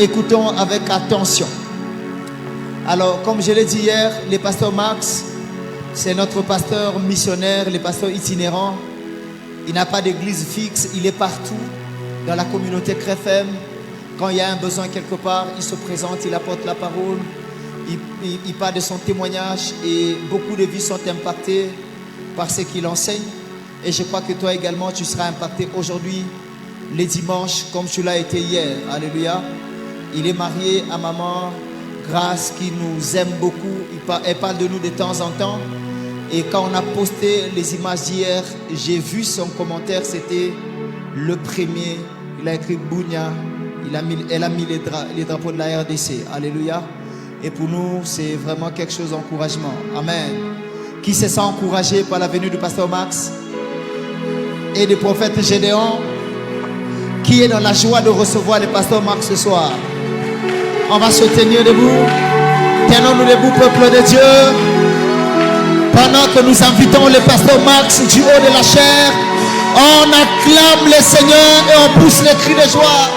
écoutons avec attention. Alors, comme je l'ai dit hier, le pasteur Max, c'est notre pasteur missionnaire, le pasteur itinérant. Il n'a pas d'église fixe, il est partout dans la communauté CREFM. Quand il y a un besoin quelque part, il se présente, il apporte la parole, il parle de son témoignage et beaucoup de vies sont impactées par ce qu'il enseigne. Et je crois que toi également, tu seras impacté aujourd'hui, les dimanches, comme tu l'as été hier. Alléluia. Il est marié à maman Grâce qui nous aime beaucoup. Elle parle de nous de temps en temps. Et quand on a posté les images d'hier, j'ai vu son commentaire, c'était le premier. Il a écrit Bounia. Elle a mis les drapeaux de la RDC. Alléluia. Et pour nous, c'est vraiment quelque chose d'encouragement. Amen. Qui se sent encouragé par la venue du pasteur Max et du prophète Gédéon? Qui est dans la joie de recevoir le pasteur Max ce soir? On va se tenir debout. Tenons-nous debout, peuple de Dieu. Pendant que nous invitons le pasteur Max du haut de la chair, on acclame le Seigneur et on pousse les cris de joie.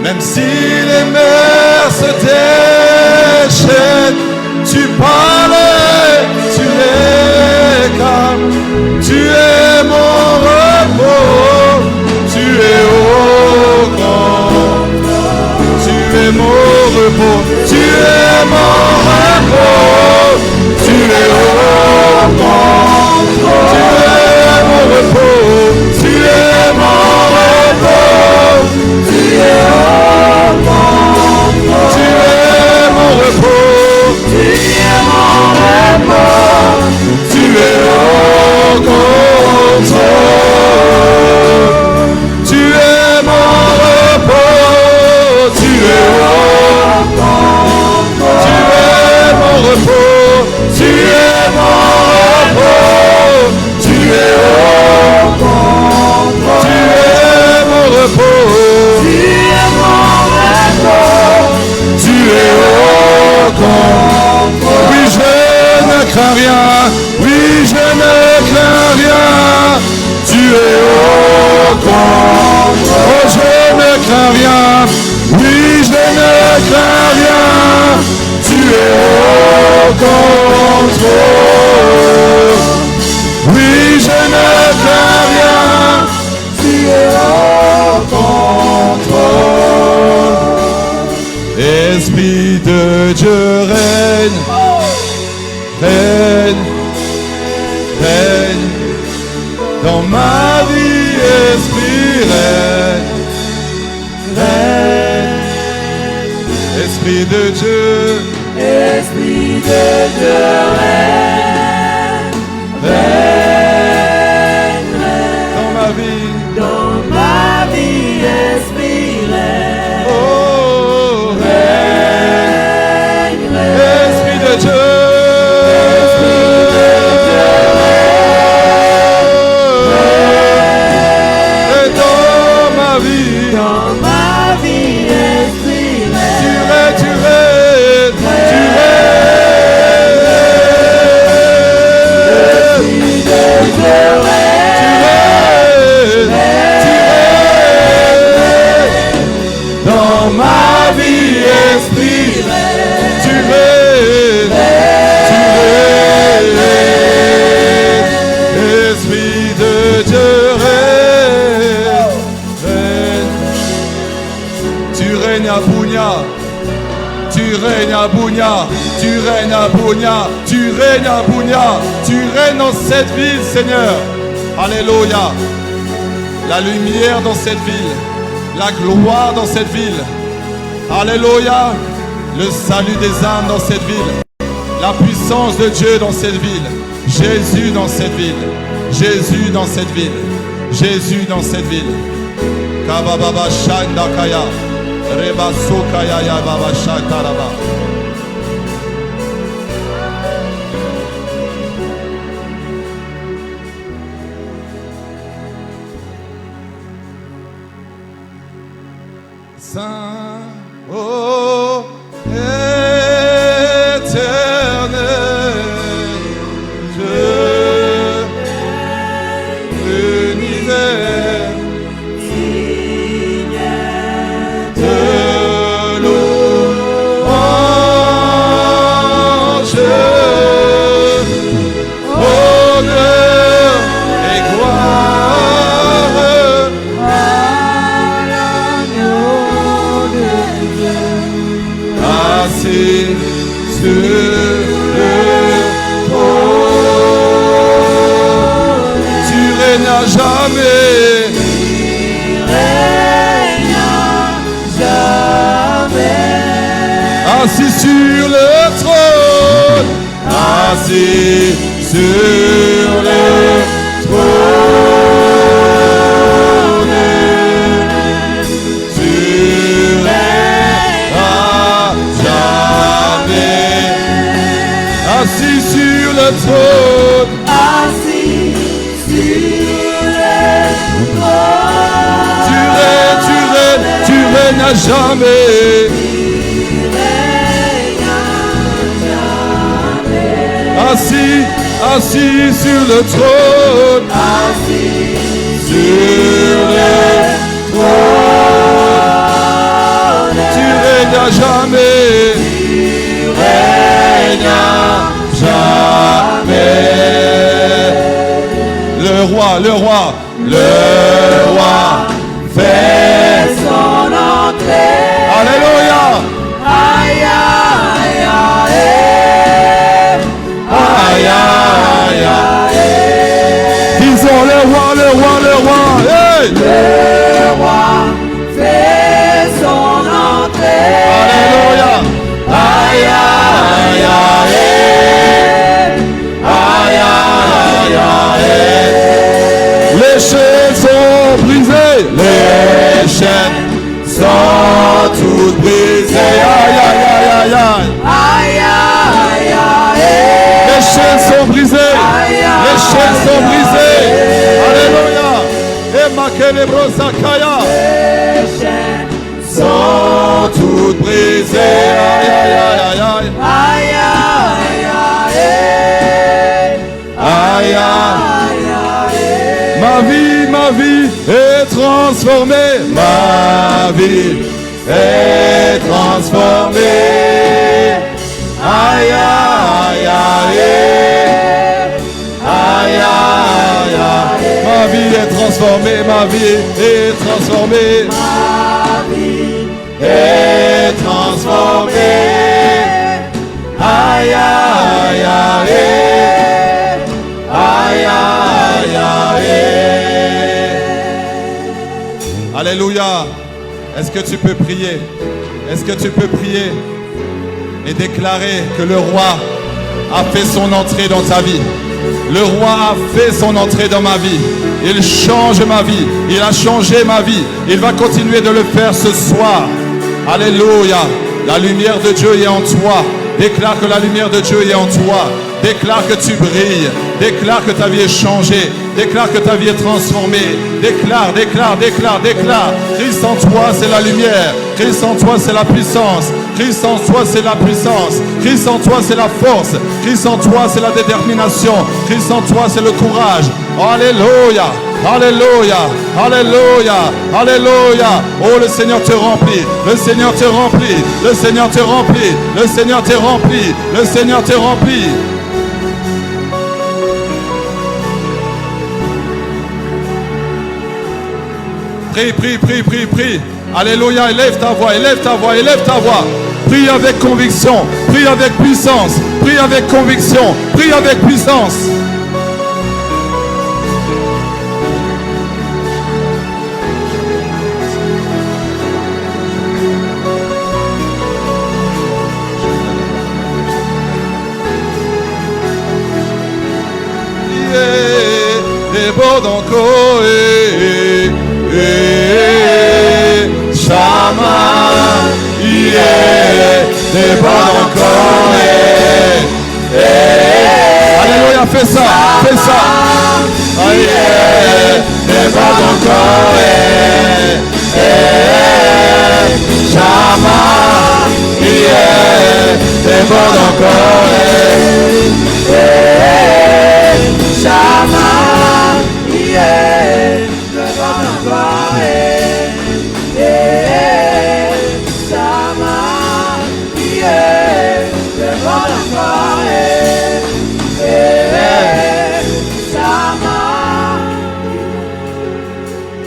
Même si les mers se déchaînent, tu parles, tu les calmes. Tu es mon repos, tu es au grand. Tu es mon repos, tu es mon repos, tu es au grand. Tu es mon repos, tu es mon repos, tu es au grand. Tu es mon repos, tu es mon repos, tu es au contrôle. Tu es mon repos, tu es au contrôle. Tu es mon repos, tu es mon repos, tu es au contrôle. Tu es mon repos, tu es mon repos, tu es au contrôle. Oui, je ne crains rien, oui, je ne crains rien, tu es au contrôle. Oh, je ne crains rien, oui, je ne crains rien, tu es au contrôle. Oui, je ne crains rien, tu es au contrôle. Esprit de Dieu règne, règne, règne dans ma vie, esprit règne, règne, Esprit de Dieu, Esprit de Dieu, règne dans ma vie. dans ma vie, Esprit règne. Oh, Règne, Esprit de Dieu. Et dans ma vie, dans ma vie, Esprit règne. tu règnes, tu règnes, tu règnes. Esprit de Dieu règne. Tu règnes. Dans ma vie, Esprit, tu règnes, tu règnes. Esprit de Dieu règne. Tu règnes à Bounia. Tu règnes à Bounia, tu règnes à Bounia, tu règnes à Bounia, tu règnes dans cette ville, Seigneur. Alléluia. La lumière dans cette ville, la gloire dans cette ville. Alléluia. Le salut des âmes dans cette ville, la puissance de Dieu dans cette ville. Jésus dans cette ville, Jésus dans cette ville, Jésus dans cette ville. Kabababa Shanda Kaya. Reba Sokaya ya Baba Shakaraba. Saint, oh éternel, Dieu, l'univers. Assis sur le trône, assis sur le trône, tu règnes à jamais. Assis sur le trône, Assis sur le trône, tu règnes à jamais. Assis, assis sur le trône, assis sur le trône, tu règnes à jamais, tu règnes à jamais. Le roi fait son entrée. Alléluia. Aïe, aïe, aïe. Aïe, aïe, aïe. Disons le roi, hey. Le roi fait son entrée. Alléluia. Aïe, aïe, aïe. Aïe, aïe, aïe. Les chaînes sont brisées, les chaînes sont toutes brisées. Aïe, aïe, aïe, aïe, aïe. Aïe, aïe, aïe. Les chaînes sont brisées, les chaînes sont brisées. Alléluia. Et ma Sakaya. Les chaînes Sont toutes brisées. Aïe, aïe, aïe, aïe, aïe. aïe, aïe, aïe. Aïe, aïe. Aïe, aïe. Ma vie est transformée. Ma vie est transformée. Aïe, aïe, aïe. Aïe, aïe, aïe. Ma vie est transformée. Ma vie est transformée. Ma vie Est transformée. Aïe, aïe, aïe. Aïe, aïe, aïe. Alléluia. Est-ce que tu peux prier? Est-ce que tu peux prier et déclarer que le roi a fait son entrée dans ta vie? Le roi a fait son entrée dans ma vie. Il change ma vie. Il a changé ma vie. Il va continuer de le faire ce soir. Alléluia. La lumière de Dieu est en toi. Déclare que la lumière de Dieu est en toi. Déclare que tu brilles. Déclare que ta vie est changée. Déclare que ta vie est transformée. Déclare, déclare, déclare, déclare. Christ en toi, c'est la lumière. Christ en toi, c'est la puissance. Christ en toi, c'est la puissance. Christ en toi, c'est la force. Christ en toi, c'est la détermination. Christ en toi, c'est le courage. Alléluia. Alléluia. Alléluia. Alléluia. Oh, le Seigneur te remplit. Le Seigneur te remplit. Le Seigneur te remplit. Le Seigneur te remplit. Le Seigneur te remplit. Prie, prie, prie, prie, prie. Alléluia, élève ta voix, élève ta voix, élève ta voix. Prie avec conviction, prie avec puissance, prie avec conviction, prie avec puissance. Shama, alléluia, fais ça, fais ça. Shama,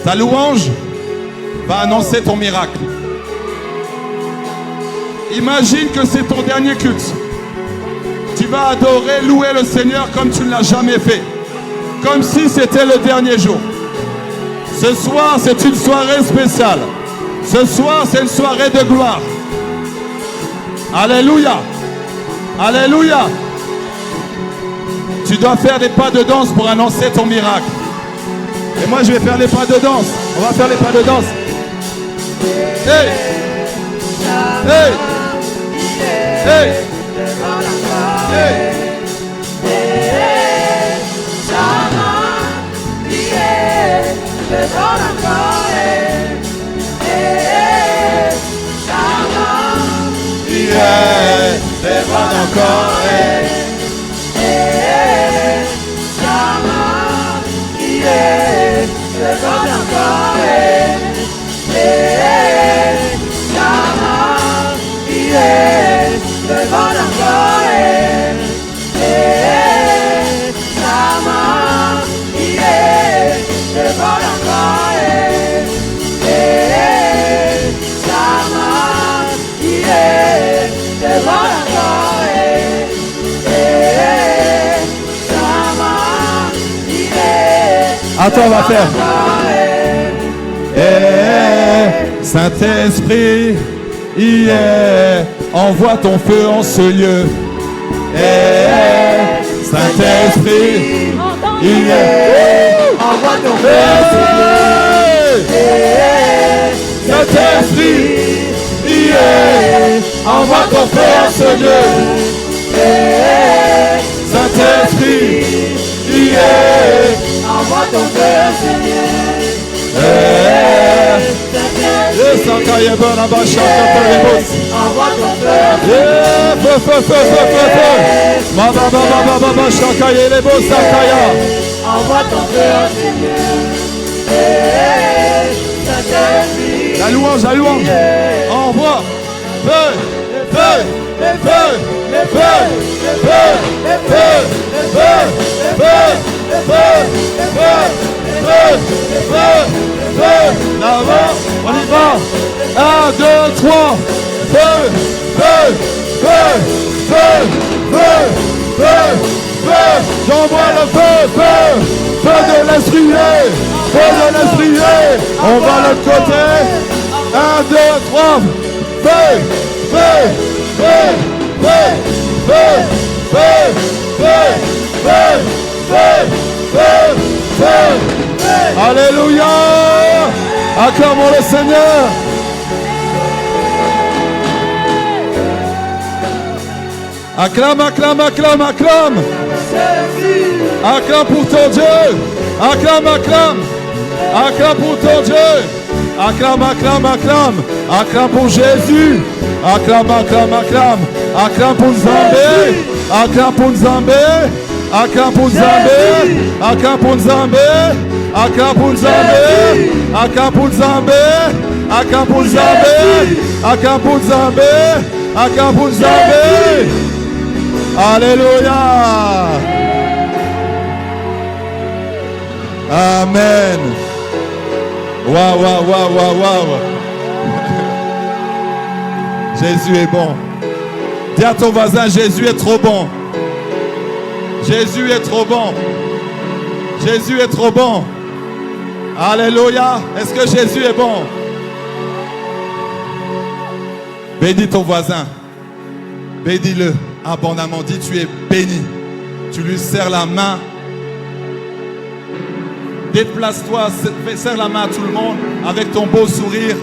ta louange va annoncer ton miracle. Imagine que c'est ton dernier culte. Tu vas adorer, louer le Seigneur comme tu ne l'as jamais fait. Comme si c'était le dernier jour. Ce soir, c'est une soirée spéciale. Ce soir, c'est une soirée de gloire. Alléluia. Alléluia. Tu dois faire des pas de danse pour annoncer ton miracle. Et moi, je vais faire les pas de danse. On va faire les pas de danse. Hey! Hey! Hey! Hey! Attends, on va faire. Saint-Esprit, envoie ton feu en ce lieu. Saint-Esprit, envoie ton feu en ce lieu. Saint-Esprit, envoie ton feu en ce lieu. Saint-Esprit, envoie ton feu, Seigneur. Envoie ton feu. Envoie ton feu, Seigneur. La louange, la louange. Envoie. Feu, feu, feu, feu, feu, feu, feu, feu. Là-bas, on y va. 1, 2, 3. Feu, feu, feu, feu, feu, feu, feu. J'envoie le feu, feu, feu de l'esprit, feu de l'esprit. On va de l'autre côté. 1, 2, 3. Alléluia. Acclamons le Seigneur. Acclame, acclame, acclame, acclame. Acclame pour ton Dieu. Acclame, acclame. Acclame pour ton Dieu. Acclame, acclame, acclame. Acclame pour Jésus. Acclame, acclame, acclame. Acclame pour Zambé. Acclame pour Zambé. Acclame pour Zambé. Acclame pour Zambé. Acclame pour Zambé. Acclame pour Zambé. Acclame pour Zambé. Acclame pour Zambé. Acclame pour Zambé. Alléluia. Amen. Waouh, waouh, waouh, waouh, waouh. Jésus est bon. Dis à ton voisin, Jésus est trop bon. Jésus est trop bon. Jésus est trop bon. Alléluia. Est-ce que Jésus est bon? Bénis ton voisin. Bénis-le abondamment. Dis, tu es béni. Tu lui serres la main. Déplace-toi, serre la main à tout le monde avec ton beau sourire.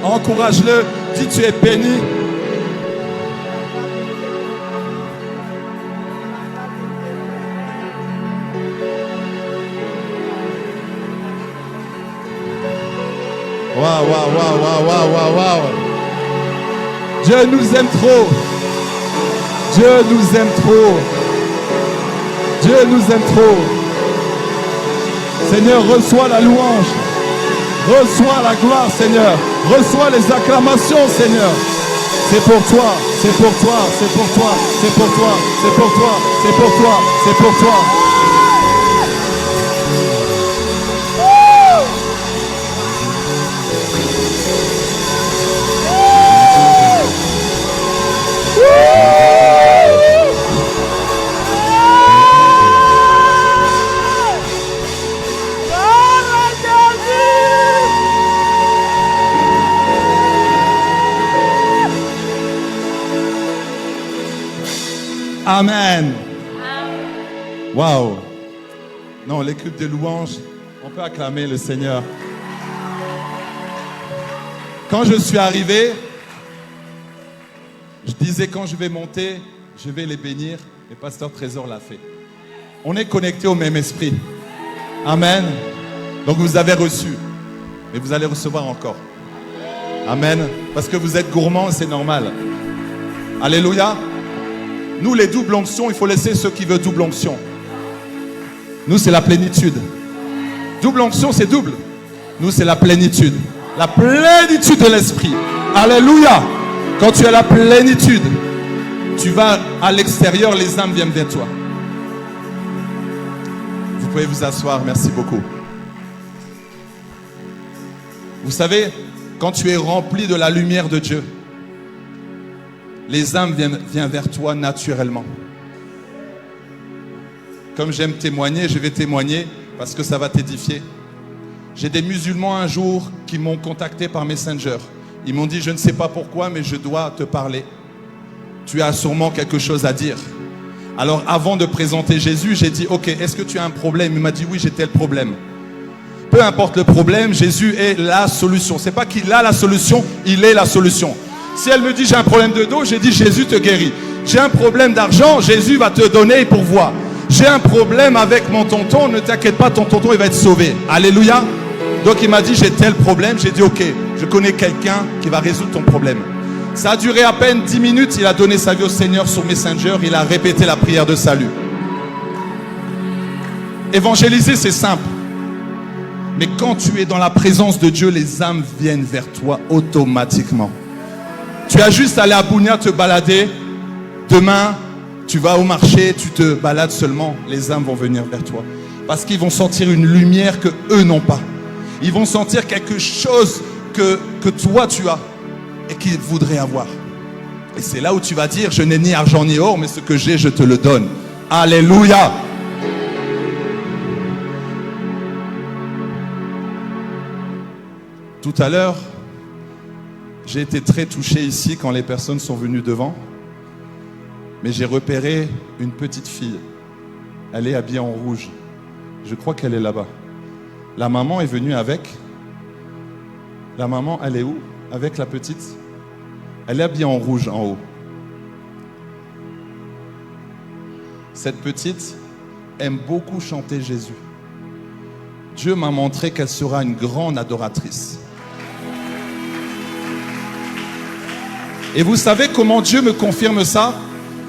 Encourage-le. Dis, tu es béni. Waouh, waouh, waouh, waouh, waouh, waouh. Dieu nous aime trop. Dieu nous aime trop. Dieu nous aime trop. Seigneur, reçois la louange. Reçois la gloire, Seigneur. Reçois les acclamations, Seigneur. C'est pour toi, c'est pour toi, c'est pour toi, c'est pour toi, c'est pour toi, c'est pour toi, c'est pour toi. Amen. Waouh. Non, l'équipe de louange, on peut acclamer le Seigneur. Quand je suis arrivé, je disais quand je vais monter, je vais les bénir. Le pasteur Trésor l'a fait. On est connecté au même esprit. Amen. Donc vous avez reçu, mais vous allez recevoir encore. Amen. Parce que vous êtes gourmands, c'est normal. Alléluia. Nous, les doubles onctions, il faut laisser ceux qui veulent double onction. Nous, c'est la plénitude. Double onction, c'est double. Nous, c'est la plénitude. La plénitude de l'esprit. Alléluia. Quand tu as la plénitude, tu vas à l'extérieur, les âmes viennent vers toi. Vous pouvez vous asseoir, merci beaucoup. Vous savez, quand tu es rempli de la lumière de Dieu, les âmes viennent vers toi naturellement. Comme j'aime témoigner, je vais témoigner parce que ça va t'édifier. J'ai des musulmans un jour qui m'ont contacté par Messenger. Ils m'ont dit, je ne sais pas pourquoi, mais je dois te parler. Tu as sûrement quelque chose à dire. Alors avant de présenter Jésus, j'ai dit, ok, est-ce que tu as un problème? Il m'a dit, oui, j'ai tel problème. Peu importe le problème, Jésus est la solution. C'est pas qu'il a la solution, il est la solution. Si elle me dit j'ai un problème de dos, j'ai dit Jésus te guérit. J'ai un problème d'argent, Jésus va te donner et pourvoir. J'ai un problème avec mon tonton, ne t'inquiète pas, ton tonton il va être sauvé. Alléluia. Donc il m'a dit j'ai tel problème, j'ai dit ok, je connais quelqu'un qui va résoudre ton problème. Ça a duré à peine 10 minutes, il a donné sa vie au Seigneur sur Messenger, il a répété la prière de salut. Évangéliser c'est simple. Mais quand tu es dans la présence de Dieu, les âmes viennent vers toi automatiquement. Tu as juste à aller à Bounia te balader. Demain, tu vas au marché, tu te balades seulement. Les âmes vont venir vers toi. Parce qu'ils vont sentir une lumière que eux n'ont pas. Ils vont sentir quelque chose que toi tu as et qu'ils voudraient avoir. Et c'est là où tu vas dire, je n'ai ni argent ni or, mais ce que j'ai, je te le donne. Alléluia. Tout à l'heure, J'ai été très touché ici quand les personnes sont venues devant. Mais j'ai repéré une petite fille. Elle est habillée en rouge. Je crois qu'elle est là-bas. La maman est venue avec. La maman, elle est où? Avec la petite. Elle est habillée en rouge en haut. Cette petite aime beaucoup chanter Jésus. Dieu m'a montré qu'elle sera une grande adoratrice. Et vous savez comment Dieu me confirme ça?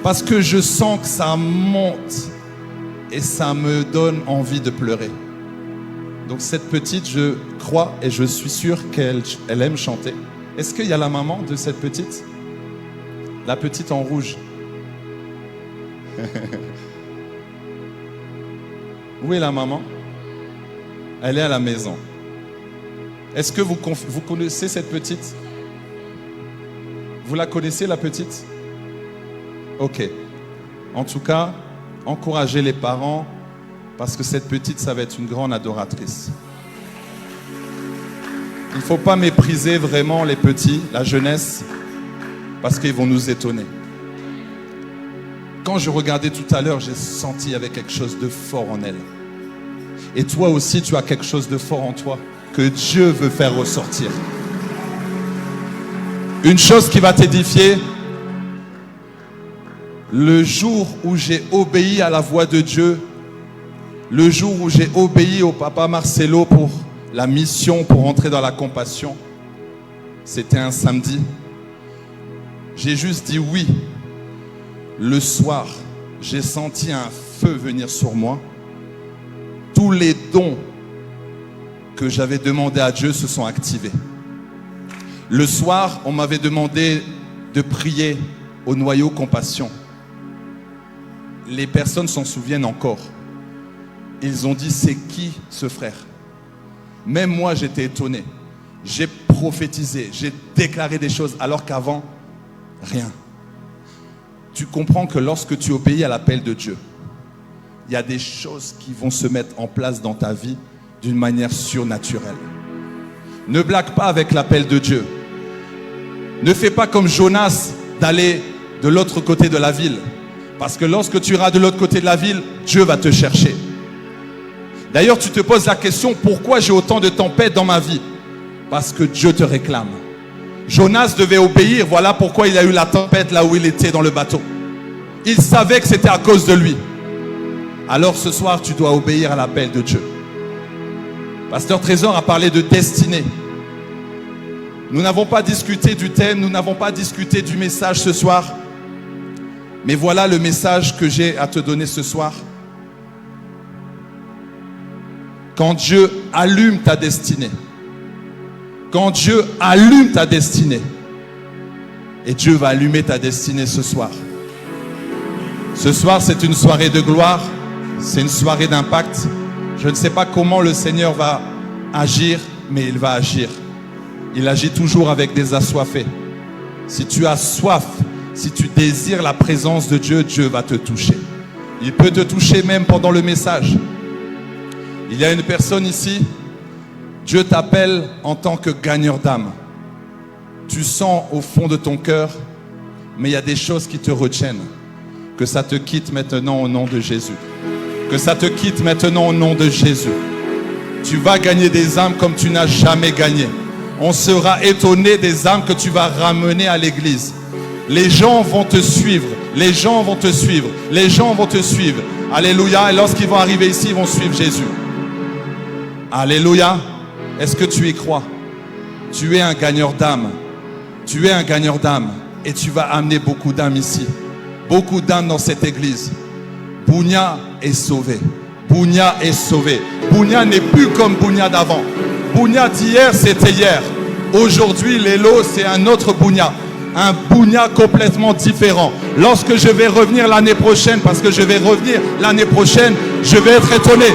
Parce que je sens que ça monte et ça me donne envie de pleurer. Donc cette petite, je crois et je suis sûr qu'elle aime chanter. Est-ce qu'il y a la maman de cette petite? La petite en rouge. Où est la maman? Elle est à la maison. Est-ce que vous connaissez cette petite? Vous la connaissez, la petite? Ok. En tout cas, encouragez les parents parce que cette petite, ça va être une grande adoratrice. Il ne faut pas mépriser vraiment les petits, la jeunesse, parce qu'ils vont nous étonner. Quand je regardais tout à l'heure, j'ai senti qu'il y avait quelque chose de fort en elle. Et toi aussi, tu as quelque chose de fort en toi que Dieu veut faire ressortir. Une chose qui va t'édifier, le jour où j'ai obéi à la voix de Dieu, le jour où j'ai obéi au papa Marcelo pour la mission, pour entrer dans la compassion, c'était un samedi. J'ai juste dit oui. Le soir, j'ai senti un feu venir sur moi. Tous les dons que j'avais demandé à Dieu se sont activés. Le soir, on m'avait demandé de prier au noyau compassion. Les personnes s'en souviennent encore. Ils ont dit, c'est qui ce frère? Même moi, j'étais étonné. J'ai prophétisé, j'ai déclaré des choses alors qu'avant, rien. Tu comprends que lorsque tu obéis à l'appel de Dieu, il y a des choses qui vont se mettre en place dans ta vie d'une manière surnaturelle. Ne blague pas avec l'appel de Dieu. Ne fais pas comme Jonas d'aller de l'autre côté de la ville. Parce que lorsque tu iras de l'autre côté de la ville, Dieu va te chercher. D'ailleurs, tu te poses la question, pourquoi j'ai autant de tempêtes dans ma vie? Parce que Dieu te réclame. Jonas devait obéir, voilà pourquoi il a eu la tempête là où il était dans le bateau. Il savait que c'était à cause de lui. Alors ce soir, tu dois obéir à l'appel de Dieu. Pasteur Trésor a parlé de destinée. Nous n'avons pas discuté du thème, nous n'avons pas discuté du message ce soir. Mais voilà le message que j'ai à te donner ce soir. Quand Dieu allume ta destinée, quand Dieu allume ta destinée, et Dieu va allumer ta destinée ce soir. Ce soir, c'est une soirée de gloire, c'est une soirée d'impact. Je ne sais pas comment le Seigneur va agir, mais il va agir. Il agit toujours avec des assoiffés. Si tu as soif, si tu désires la présence de Dieu, Dieu va te toucher. Il peut te toucher même pendant le message. Il y a une personne ici, Dieu t'appelle en tant que gagneur d'âme. Tu sens au fond de ton cœur, mais il y a des choses qui te retiennent. Que ça te quitte maintenant au nom de Jésus. Que ça te quitte maintenant au nom de Jésus. Tu vas gagner des âmes comme tu n'as jamais gagné. On sera étonné des âmes que tu vas ramener à l'église. Les gens vont te suivre. Les gens vont te suivre. Les gens vont te suivre. Alléluia. Et lorsqu'ils vont arriver ici, ils vont suivre Jésus. Alléluia. Est-ce que tu y crois? Tu es un gagneur d'âme. Tu es un gagneur d'âme. Et tu vas amener beaucoup d'âmes ici. Beaucoup d'âmes dans cette église. Bounia est sauvé. Bounia est sauvé. Bounia n'est plus comme Bounia d'avant. Bounia d'hier, c'était hier. Aujourd'hui, Lélo, c'est un autre Bounia. Un Bounia complètement différent. Lorsque je vais revenir l'année prochaine, parce que je vais revenir l'année prochaine, je vais être étonné.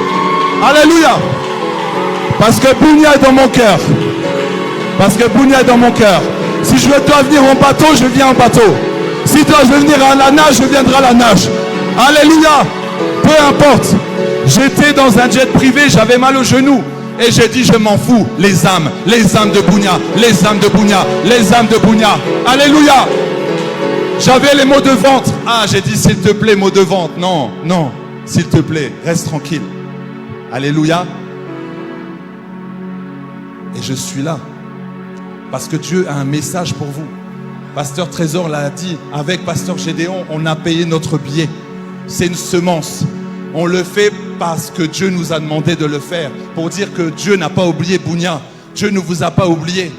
Alléluia. Parce que Bounia est dans mon cœur. Parce que Bounia est dans mon cœur. Si je dois venir en bateau, je viens en bateau. Si je dois venir à la nage, je viendrai à la nage. Alléluia. Peu importe. J'étais dans un jet privé, j'avais mal au genou. Et j'ai dit, je m'en fous, les âmes de Bounia, les âmes de Bounia, les âmes de Bounia. Alléluia. J'avais les mots de vente. Ah, j'ai dit, s'il te plaît, mots de vente. Non, non, s'il te plaît, reste tranquille. Alléluia. Et je suis là. Parce que Dieu a un message pour vous. Pasteur Trésor l'a dit, avec Pasteur Gédéon, on a payé notre billet. C'est une semence. On le fait parce que Dieu nous a demandé de le faire. Pour dire que Dieu n'a pas oublié Bounia. Dieu ne vous a pas oublié.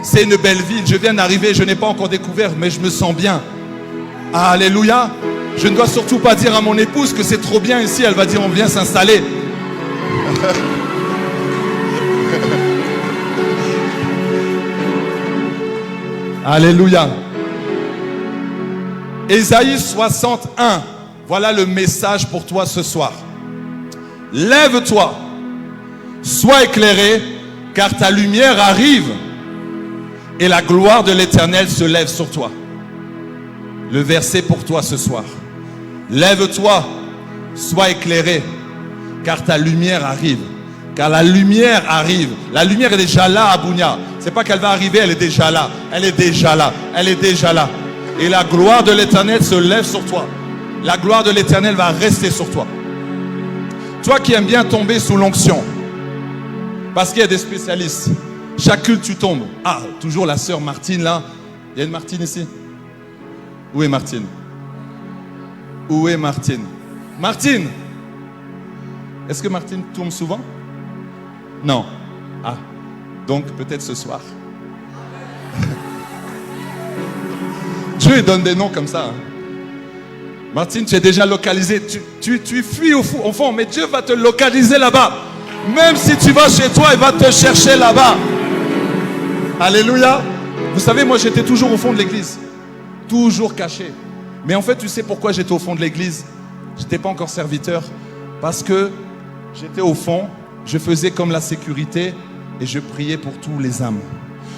C'est une belle ville. Je viens d'arriver, je n'ai pas encore découvert, mais je me sens bien. Alléluia. Je ne dois surtout pas dire à mon épouse que c'est trop bien ici. Elle va dire, on vient s'installer. Alléluia. Ésaïe 61. Voilà le message pour toi ce soir. Lève-toi, sois éclairé, car ta lumière arrive et la gloire de l'Éternel se lève sur toi. Le verset pour toi ce soir. Lève-toi, sois éclairé, car ta lumière arrive. Car la lumière arrive. La lumière est déjà là à Bounia. C'est pas qu'elle va arriver, elle est déjà là. Elle est déjà là. Elle est déjà là. Et la gloire de l'Éternel se lève sur toi. La gloire de l'Éternel va rester sur toi. Toi qui aimes bien tomber sous l'onction, parce qu'il y a des spécialistes. Chaque culte tu tombes. Ah, toujours la sœur Martine là. Il y a une Martine ici? Où est Martine? Où est Martine? Martine! Est-ce que Martine tombe souvent? Non. Ah, donc peut-être ce soir. Dieu donne des noms comme ça. Hein. Martine, tu es déjà localisé. Tu fuis au fond, mais Dieu va te localiser là-bas. Même si tu vas chez toi, il va te chercher là-bas. Alléluia. Vous savez, moi j'étais toujours au fond de l'église. Toujours caché. Mais en fait, tu sais pourquoi j'étais au fond de l'église? Je n'étais pas encore serviteur. Parce que j'étais au fond, je faisais comme la sécurité et je priais pour tous les âmes.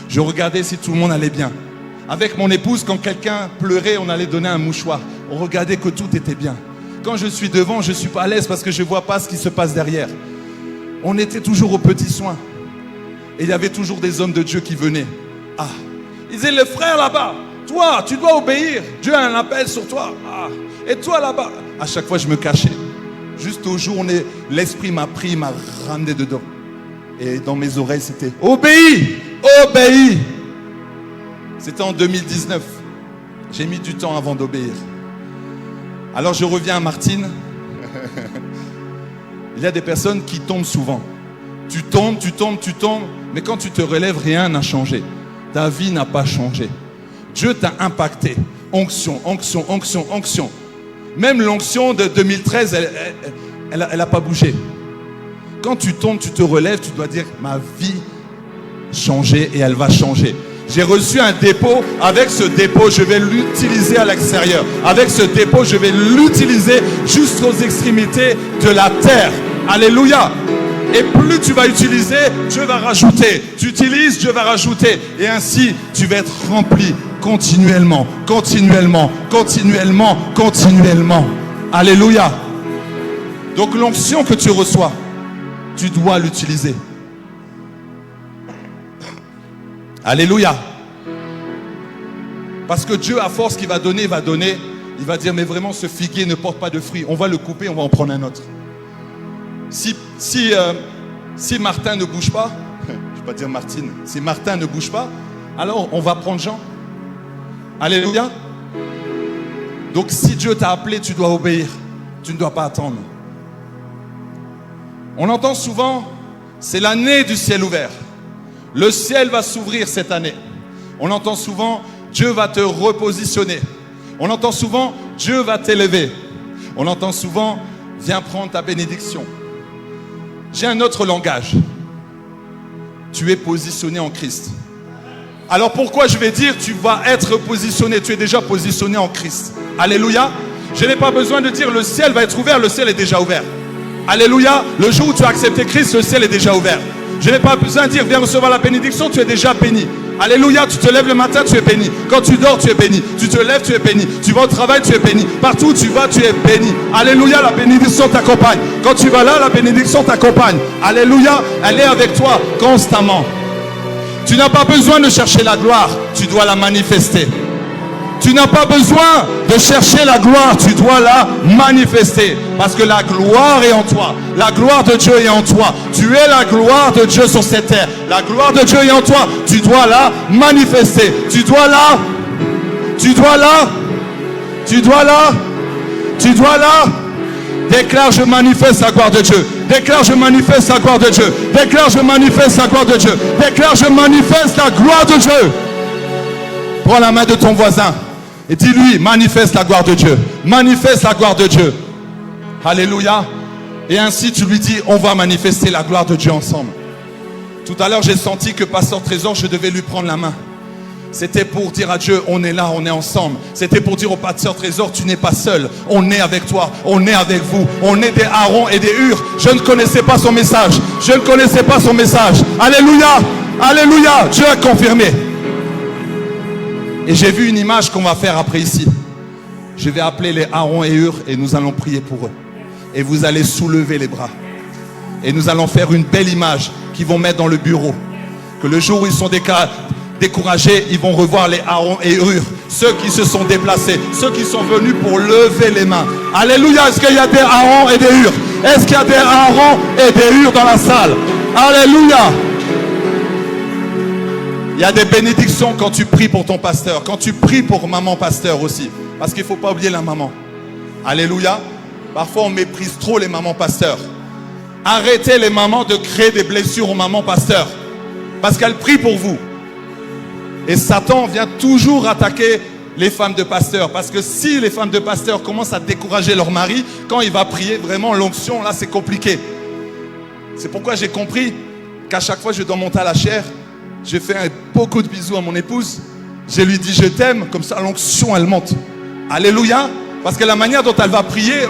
Je regardais si tout le monde allait bien. Avec mon épouse, quand quelqu'un pleurait, on allait donner un mouchoir. On regardait que tout était bien. Quand je suis devant, je ne suis pas à l'aise parce que je ne vois pas ce qui se passe derrière. On était toujours aux petits soins. Et il y avait toujours des hommes de Dieu qui venaient. Ah, ils disaient, le frère là-bas, toi, tu dois obéir. Dieu a un appel sur toi. Ah, et toi là-bas. À chaque fois, je me cachais. Juste au jour où l'esprit m'a pris, il m'a ramené dedans. Et dans mes oreilles, c'était obéis, obéis. C'était en 2019. J'ai mis du temps avant d'obéir. Alors je reviens à Martine. Il y a des personnes qui tombent souvent. Tu tombes, mais quand tu te relèves, rien n'a changé. Ta vie n'a pas changé. Dieu t'a impacté. Onction, onction, onction, onction. Même l'onction de 2013, elle n'a pas bougé. Quand tu tombes, tu te relèves, tu dois dire, ma vie changer et elle va changer. J'ai reçu un dépôt. Avec ce dépôt, je vais l'utiliser à l'extérieur. Avec ce dépôt, je vais l'utiliser jusqu'aux extrémités de la terre. Alléluia. Et plus tu vas utiliser, Dieu va rajouter. Tu utilises, Dieu va rajouter. Et ainsi, tu vas être rempli continuellement, continuellement, continuellement, continuellement. Alléluia. Donc l'onction que tu reçois, tu dois l'utiliser. Alléluia. Parce que Dieu, à force qu'il va donner, il va dire, mais vraiment ce figuier ne porte pas de fruits. On va le couper, on va en prendre un autre. Si Martin ne bouge pas, je ne vais pas dire Martine, si Martin ne bouge pas, alors on va prendre Jean. Alléluia. Donc si Dieu t'a appelé, tu dois obéir. Tu ne dois pas attendre. On entend souvent, c'est l'année du ciel ouvert. Le ciel va s'ouvrir cette année. On entend souvent, Dieu va te repositionner. On entend souvent, Dieu va t'élever. On entend souvent, viens prendre ta bénédiction. J'ai un autre langage. Tu es positionné en Christ. Alors pourquoi je vais dire, tu vas être positionné? Tu es déjà positionné en Christ. Alléluia. Je n'ai pas besoin de dire, le ciel va être ouvert. Le ciel est déjà ouvert. Alléluia. Le jour où tu as accepté Christ, le ciel est déjà ouvert. Je n'ai pas besoin de dire, viens recevoir la bénédiction, tu es déjà béni. Alléluia, tu te lèves le matin, tu es béni. Quand tu dors, tu es béni. Tu te lèves, tu es béni. Tu vas au travail, tu es béni. Partout où tu vas, tu es béni. Alléluia, la bénédiction t'accompagne. Quand tu vas là, la bénédiction t'accompagne. Alléluia, elle est avec toi constamment. Tu n'as pas besoin de chercher la gloire, tu dois la manifester. Tu n'as pas besoin de chercher la gloire, tu dois la manifester. Parce que la gloire est en toi. La gloire de Dieu est en toi. Tu es la gloire de Dieu sur cette terre. La gloire de Dieu est en toi. Tu dois la manifester. Tu dois la déclare, je manifeste la gloire de Dieu. Déclare, je manifeste la gloire de Dieu. Déclare, je manifeste la gloire de Dieu. Déclare, je manifeste la gloire de Dieu. Prends la main de ton voisin et dis-lui, manifeste la gloire de Dieu. Manifeste la gloire de Dieu. Alléluia. Et ainsi tu lui dis, on va manifester la gloire de Dieu ensemble. Tout à l'heure, j'ai senti que Pasteur Trésor, je devais lui prendre la main. C'était pour dire à Dieu, on est là, on est ensemble. C'était pour dire au Pasteur Trésor, tu n'es pas seul. On est avec toi, on est avec vous. On est des Aaron et des Hur. Je ne connaissais pas son message. Je ne connaissais pas son message. Alléluia. Alléluia. Dieu a confirmé. Et j'ai vu une image qu'on va faire après ici. Je vais appeler les Aaron et Hur et nous allons prier pour eux. Et vous allez soulever les bras. Et nous allons faire une belle image qu'ils vont mettre dans le bureau. Que le jour où ils sont découragés, ils vont revoir les Aaron et Hur. Ceux qui se sont déplacés, ceux qui sont venus pour lever les mains. Alléluia, est-ce qu'il y a des Aaron et des Hur? Est-ce qu'il y a des Aaron et des Hur dans la salle? Alléluia. Il y a des bénédictions quand tu pries pour ton pasteur, quand tu pries pour maman pasteur aussi. Parce qu'il ne faut pas oublier la maman. Alléluia. Parfois on méprise trop les mamans pasteurs. Arrêtez les mamans de créer des blessures aux mamans pasteurs. Parce qu'elles prient pour vous. Et Satan vient toujours attaquer les femmes de pasteurs. Parce que si les femmes de pasteurs commencent à décourager leur mari, quand il va prier vraiment l'onction, là c'est compliqué. C'est pourquoi j'ai compris qu'à chaque fois que je dois monter à la chaire, je fais beaucoup de bisous à mon épouse. Je lui dis je t'aime, comme ça l'onction elle monte. Alléluia. Parce que la manière dont elle va prier,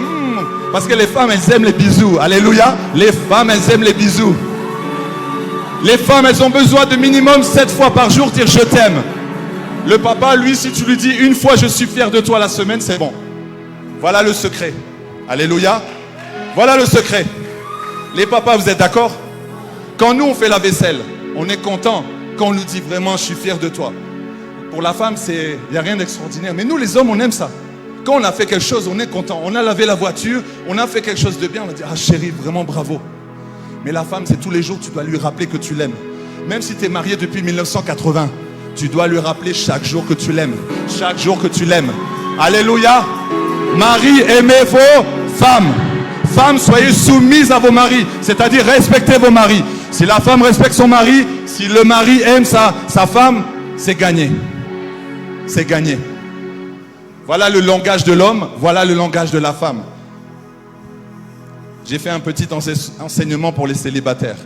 parce que les femmes elles aiment les bisous. Alléluia. Les femmes elles aiment les bisous. Les femmes elles ont besoin de minimum 7 fois par jour dire je t'aime. Le papa lui, si tu lui dis une fois je suis fier de toi la semaine, c'est bon. Voilà le secret. Alléluia. Voilà le secret. Les papas, vous êtes d'accord? Quand nous on fait la vaisselle, on est content quand on nous dit vraiment je suis fier de toi. Pour la femme, il n'y a rien d'extraordinaire. Mais nous les hommes, on aime ça. Quand on a fait quelque chose, on est content. On a lavé la voiture, on a fait quelque chose de bien, on va dire ah chérie, vraiment bravo. Mais la femme, c'est tous les jours, tu dois lui rappeler que tu l'aimes. Même si tu es marié depuis 1980, tu dois lui rappeler chaque jour que tu l'aimes. Chaque jour que tu l'aimes. Alléluia. Marie, aimez vos femmes. Femmes, soyez soumises à vos maris. C'est-à-dire respectez vos maris. Si la femme respecte son mari, si le mari aime sa femme, c'est gagné. C'est gagné. Voilà le langage de l'homme, voilà le langage de la femme. J'ai fait un petit enseignement pour les célibataires.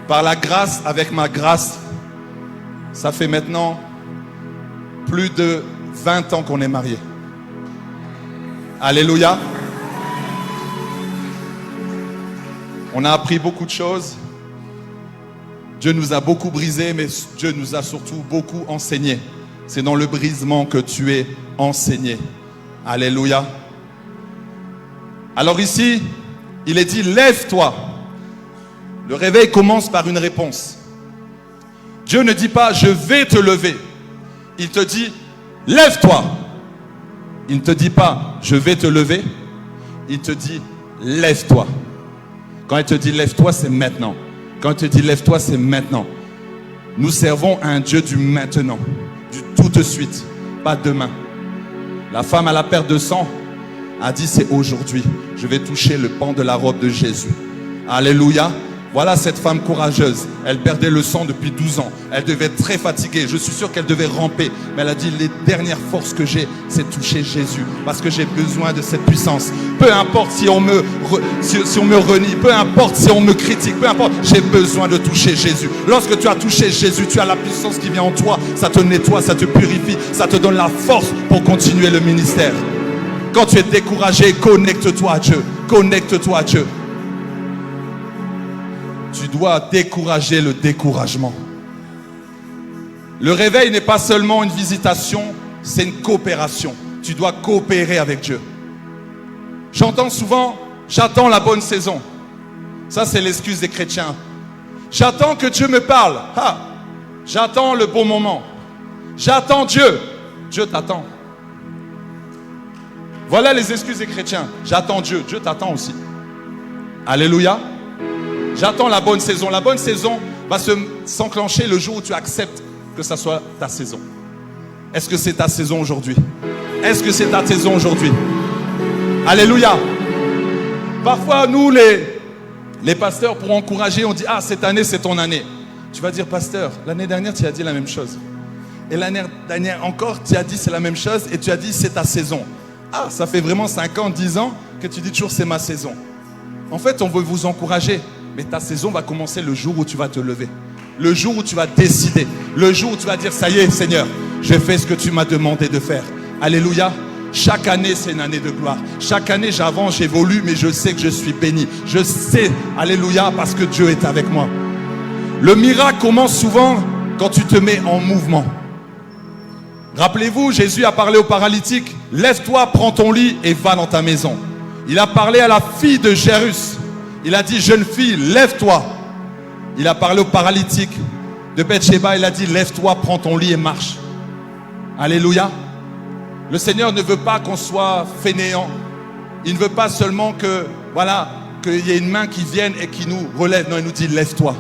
Par la grâce, avec ma grâce, ça fait maintenant plus de 20 ans qu'on est mariés. Alléluia. On a appris beaucoup de choses. Dieu nous a beaucoup brisé, mais Dieu nous a surtout beaucoup enseigné. C'est dans le brisement que tu es enseigné. Alléluia. Alors ici, il est dit, lève-toi. Le réveil commence par une réponse. Dieu ne dit pas, je vais te lever. Il te dit, lève-toi. Il ne te dit pas, je vais te lever. Il te dit, lève-toi. Quand il te dit, lève-toi, c'est maintenant. Quand il te dit, lève-toi, c'est maintenant. Nous servons à un Dieu du maintenant, du tout de suite, pas demain. La femme à la perte de sang a dit, c'est aujourd'hui. Je vais toucher le pan de la robe de Jésus. Alléluia. Voilà cette femme courageuse. Elle perdait le sang depuis 12 ans. Elle devait être très fatiguée. Je suis sûr qu'elle devait ramper. Mais elle a dit, les dernières forces que j'ai, c'est toucher Jésus. Parce que j'ai besoin de cette puissance. Peu importe si on me renie, peu importe si on me critique, peu importe, j'ai besoin de toucher Jésus. Lorsque tu as touché Jésus, tu as la puissance qui vient en toi. Ça te nettoie, ça te purifie, ça te donne la force pour continuer le ministère. Quand tu es découragé, connecte-toi à Dieu. Connecte-toi à Dieu. tu dois décourager le découragement. Le réveil n'est pas seulement une visitation, c'est une coopération. Tu dois coopérer avec Dieu. J'entends souvent, j'attends la bonne saison. Ça, c'est l'excuse des chrétiens. J'attends que Dieu me parle. Ah, j'attends le bon moment. J'attends Dieu. Dieu t'attend. Voilà les excuses des chrétiens. J'attends Dieu. Dieu t'attend aussi. Alléluia. J'attends la bonne saison. La bonne saison va s'enclencher le jour où tu acceptes que ça soit ta saison. Est-ce que c'est ta saison aujourd'hui? Est-ce que c'est ta saison aujourd'hui? Alléluia. Parfois, nous, les pasteurs, pour encourager, on dit, ah, cette année, c'est ton année. Tu vas dire, pasteur, l'année dernière, tu as dit la même chose. Et l'année dernière encore, tu as dit, c'est la même chose. Et tu as dit, c'est ta saison. Ah, ça fait vraiment 5 ans, 10 ans que tu dis toujours, c'est ma saison. En fait, on veut vous encourager. Mais ta saison va commencer le jour où tu vas te lever. Le jour où tu vas décider. Le jour où tu vas dire, ça y est, Seigneur, je fais ce que tu m'as demandé de faire. Alléluia. Chaque année, c'est une année de gloire. Chaque année, j'avance, j'évolue, mais je sais que je suis béni. Je sais, alléluia, parce que Dieu est avec moi. Le miracle commence souvent quand tu te mets en mouvement. Rappelez-vous, Jésus a parlé au paralytique. Lève-toi, prends ton lit et va dans ta maison. Il a parlé à la fille de Jairus. Il a dit, jeune fille, lève-toi. Il a parlé au paralytique de Bethshéba. Il a dit, lève-toi, prends ton lit et marche. Alléluia. Le Seigneur ne veut pas qu'on soit fainéant. Il ne veut pas seulement que, voilà, qu'il y ait une main qui vienne et qui nous relève. Non, il nous dit, lève-toi.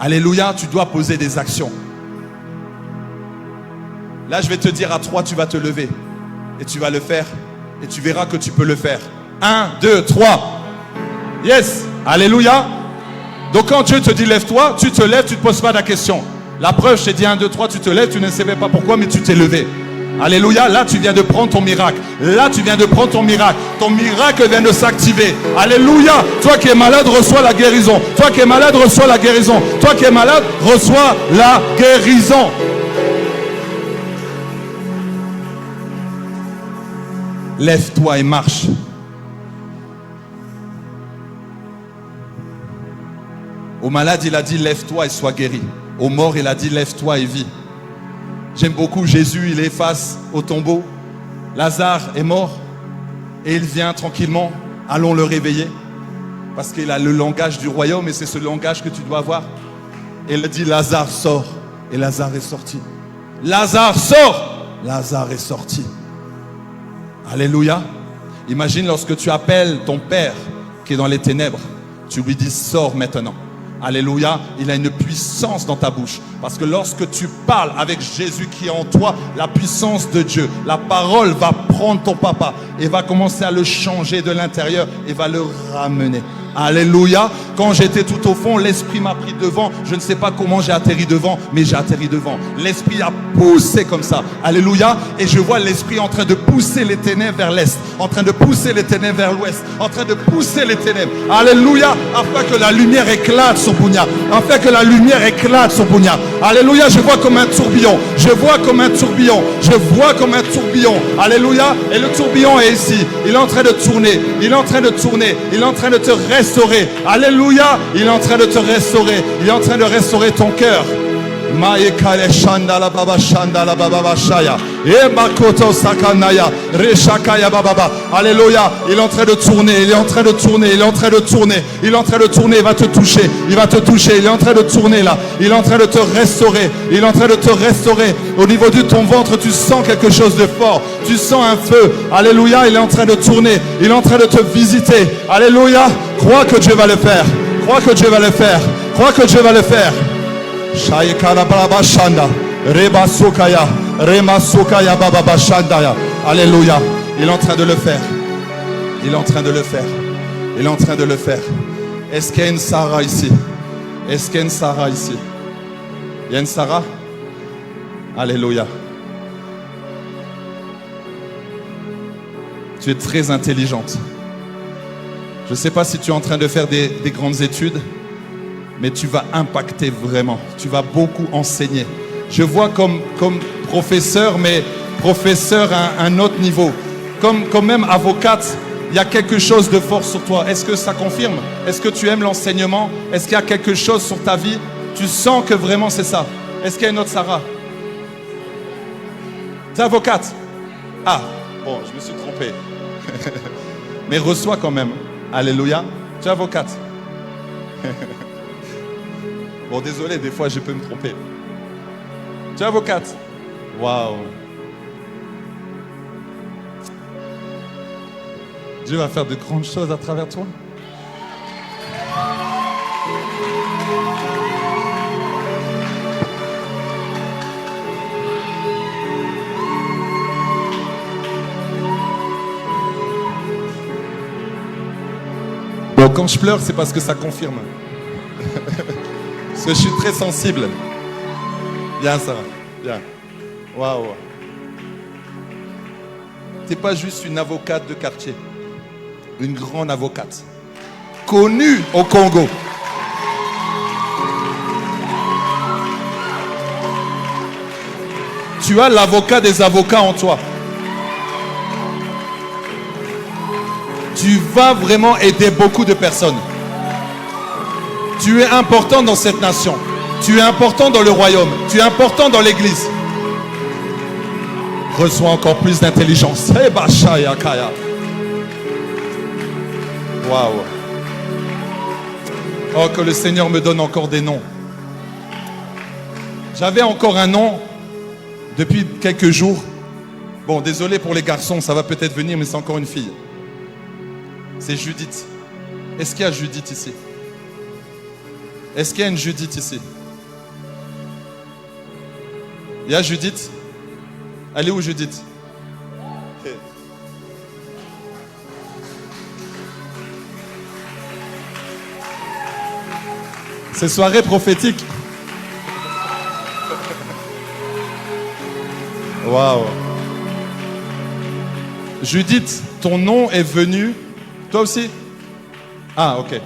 Alléluia, tu dois poser des actions. Là, je vais te dire à 3, tu vas te lever. Et tu vas le faire. Et tu verras que tu peux le faire. 1, 2, 3. Yes. Alléluia. Donc quand Dieu te dit lève-toi, tu te lèves, tu ne te poses pas la question. La preuve, je t'ai dit 1, 2, 3, tu te lèves, tu ne savais pas pourquoi, mais tu t'es levé. Alléluia, là tu viens de prendre ton miracle. Là tu viens de prendre ton miracle. Ton miracle vient de s'activer. Alléluia. Toi qui es malade, reçois la guérison. Toi qui es malade, reçois la guérison. Toi qui es malade, reçois la guérison. Lève-toi et marche. Au malade, il a dit lève-toi et sois guéri. Au mort, il a dit lève-toi et vis. J'aime beaucoup Jésus, il est face au tombeau. Lazare est mort et il vient tranquillement. Allons le réveiller parce qu'il a le langage du royaume et c'est ce langage que tu dois avoir. Et il dit Lazare sort et Lazare est sorti. Lazare sort, Lazare est sorti. Alléluia. Imagine lorsque tu appelles ton père qui est dans les ténèbres, tu lui dis sors maintenant. Alléluia, il a une puissance dans ta bouche. Parce que lorsque tu parles avec Jésus qui est en toi, la puissance de Dieu, la parole va prendre ton papa et va commencer à le changer de l'intérieur et va le ramener. Alléluia. Quand j'étais tout au fond, l'Esprit m'a pris devant. Je ne sais pas comment j'ai atterri devant, mais j'ai atterri devant. L'Esprit a poussé comme ça. Alléluia. Et je vois l'Esprit en train de pousser les ténèbres vers l'Est, en train de pousser les ténèbres vers l'Ouest, en train de pousser les ténèbres. Alléluia. Afin que la lumière éclate sur Bounia. Afin que la lumière éclate sur Bounia. Alléluia. Je vois comme un tourbillon. Je vois comme un tourbillon. Je vois comme un tourbillon. Alléluia. Et le tourbillon est ici. Il est en train de tourner. Il est en train de tourner. Il est en train de te restaurer. Alléluia. Il est en train de te restaurer. Il est en train de restaurer ton cœur. Alléluia. Il est en train de tourner. Il est en train de tourner. Il est en train de tourner. Il est en train de tourner. Il va te toucher. Il va te toucher. Il est en train de tourner là. Il est en train de te restaurer. Il est en train de te restaurer. Au niveau de ton ventre, tu sens quelque chose de fort. Tu sens un feu. Alléluia. Il est en train de tourner. Il est en train de te visiter. Alléluia. Crois que Dieu va le faire. Crois que Dieu va le faire. Crois que Dieu va le faire. Alléluia. Il est en train de le faire. Il est en train de le faire. Il est en train de le faire. Est-ce qu'il y a une Sarah ici? Est-ce qu'il y a une Sarah ici? Il y a une Sarah? Alléluia. Tu es très intelligente. Je ne sais pas si tu es en train de faire des grandes études, mais tu vas impacter vraiment. Tu vas beaucoup enseigner. Je vois comme professeur, mais professeur à un autre niveau. Comme même avocate, Il y a quelque chose de fort sur toi. Est-ce que ça confirme? Est-ce que tu aimes l'enseignement? Est-ce qu'il y a quelque chose sur ta vie? Tu sens que vraiment c'est ça. Est-ce qu'il y a une autre Sarah? Tu es avocate? Ah, bon, je me suis trompé. Mais reçois quand même. Alléluia. Tu es avocate. Bon, désolé, des fois je peux me tromper. Tu es avocate? Waouh. Dieu va faire de grandes choses à travers toi. Bon, quand je pleure, c'est parce que ça confirme. Parce que je suis très sensible. Viens, Sarah. Viens. Waouh. Tu n'es pas juste une avocate de quartier. Une grande avocate. Connue au Congo. Tu as l'avocat des avocats en toi. Tu vas vraiment aider beaucoup de personnes. Tu es important dans cette nation. Tu es important dans le royaume. Tu es important dans l'église. Reçois encore plus d'intelligence. Waouh. Oh, que le Seigneur me donne encore des noms. J'avais encore un nom depuis quelques jours. Bon, désolé pour les garçons, ça va peut-être venir, mais c'est encore une fille. C'est Judith. Est-ce qu'il y a Judith ici? Est-ce qu'il y a une Judith ici? Il y a Judith? Elle est où Judith? C'est soirée prophétique. Waouh. Judith, ton nom est venu. Toi aussi? Ah, ok.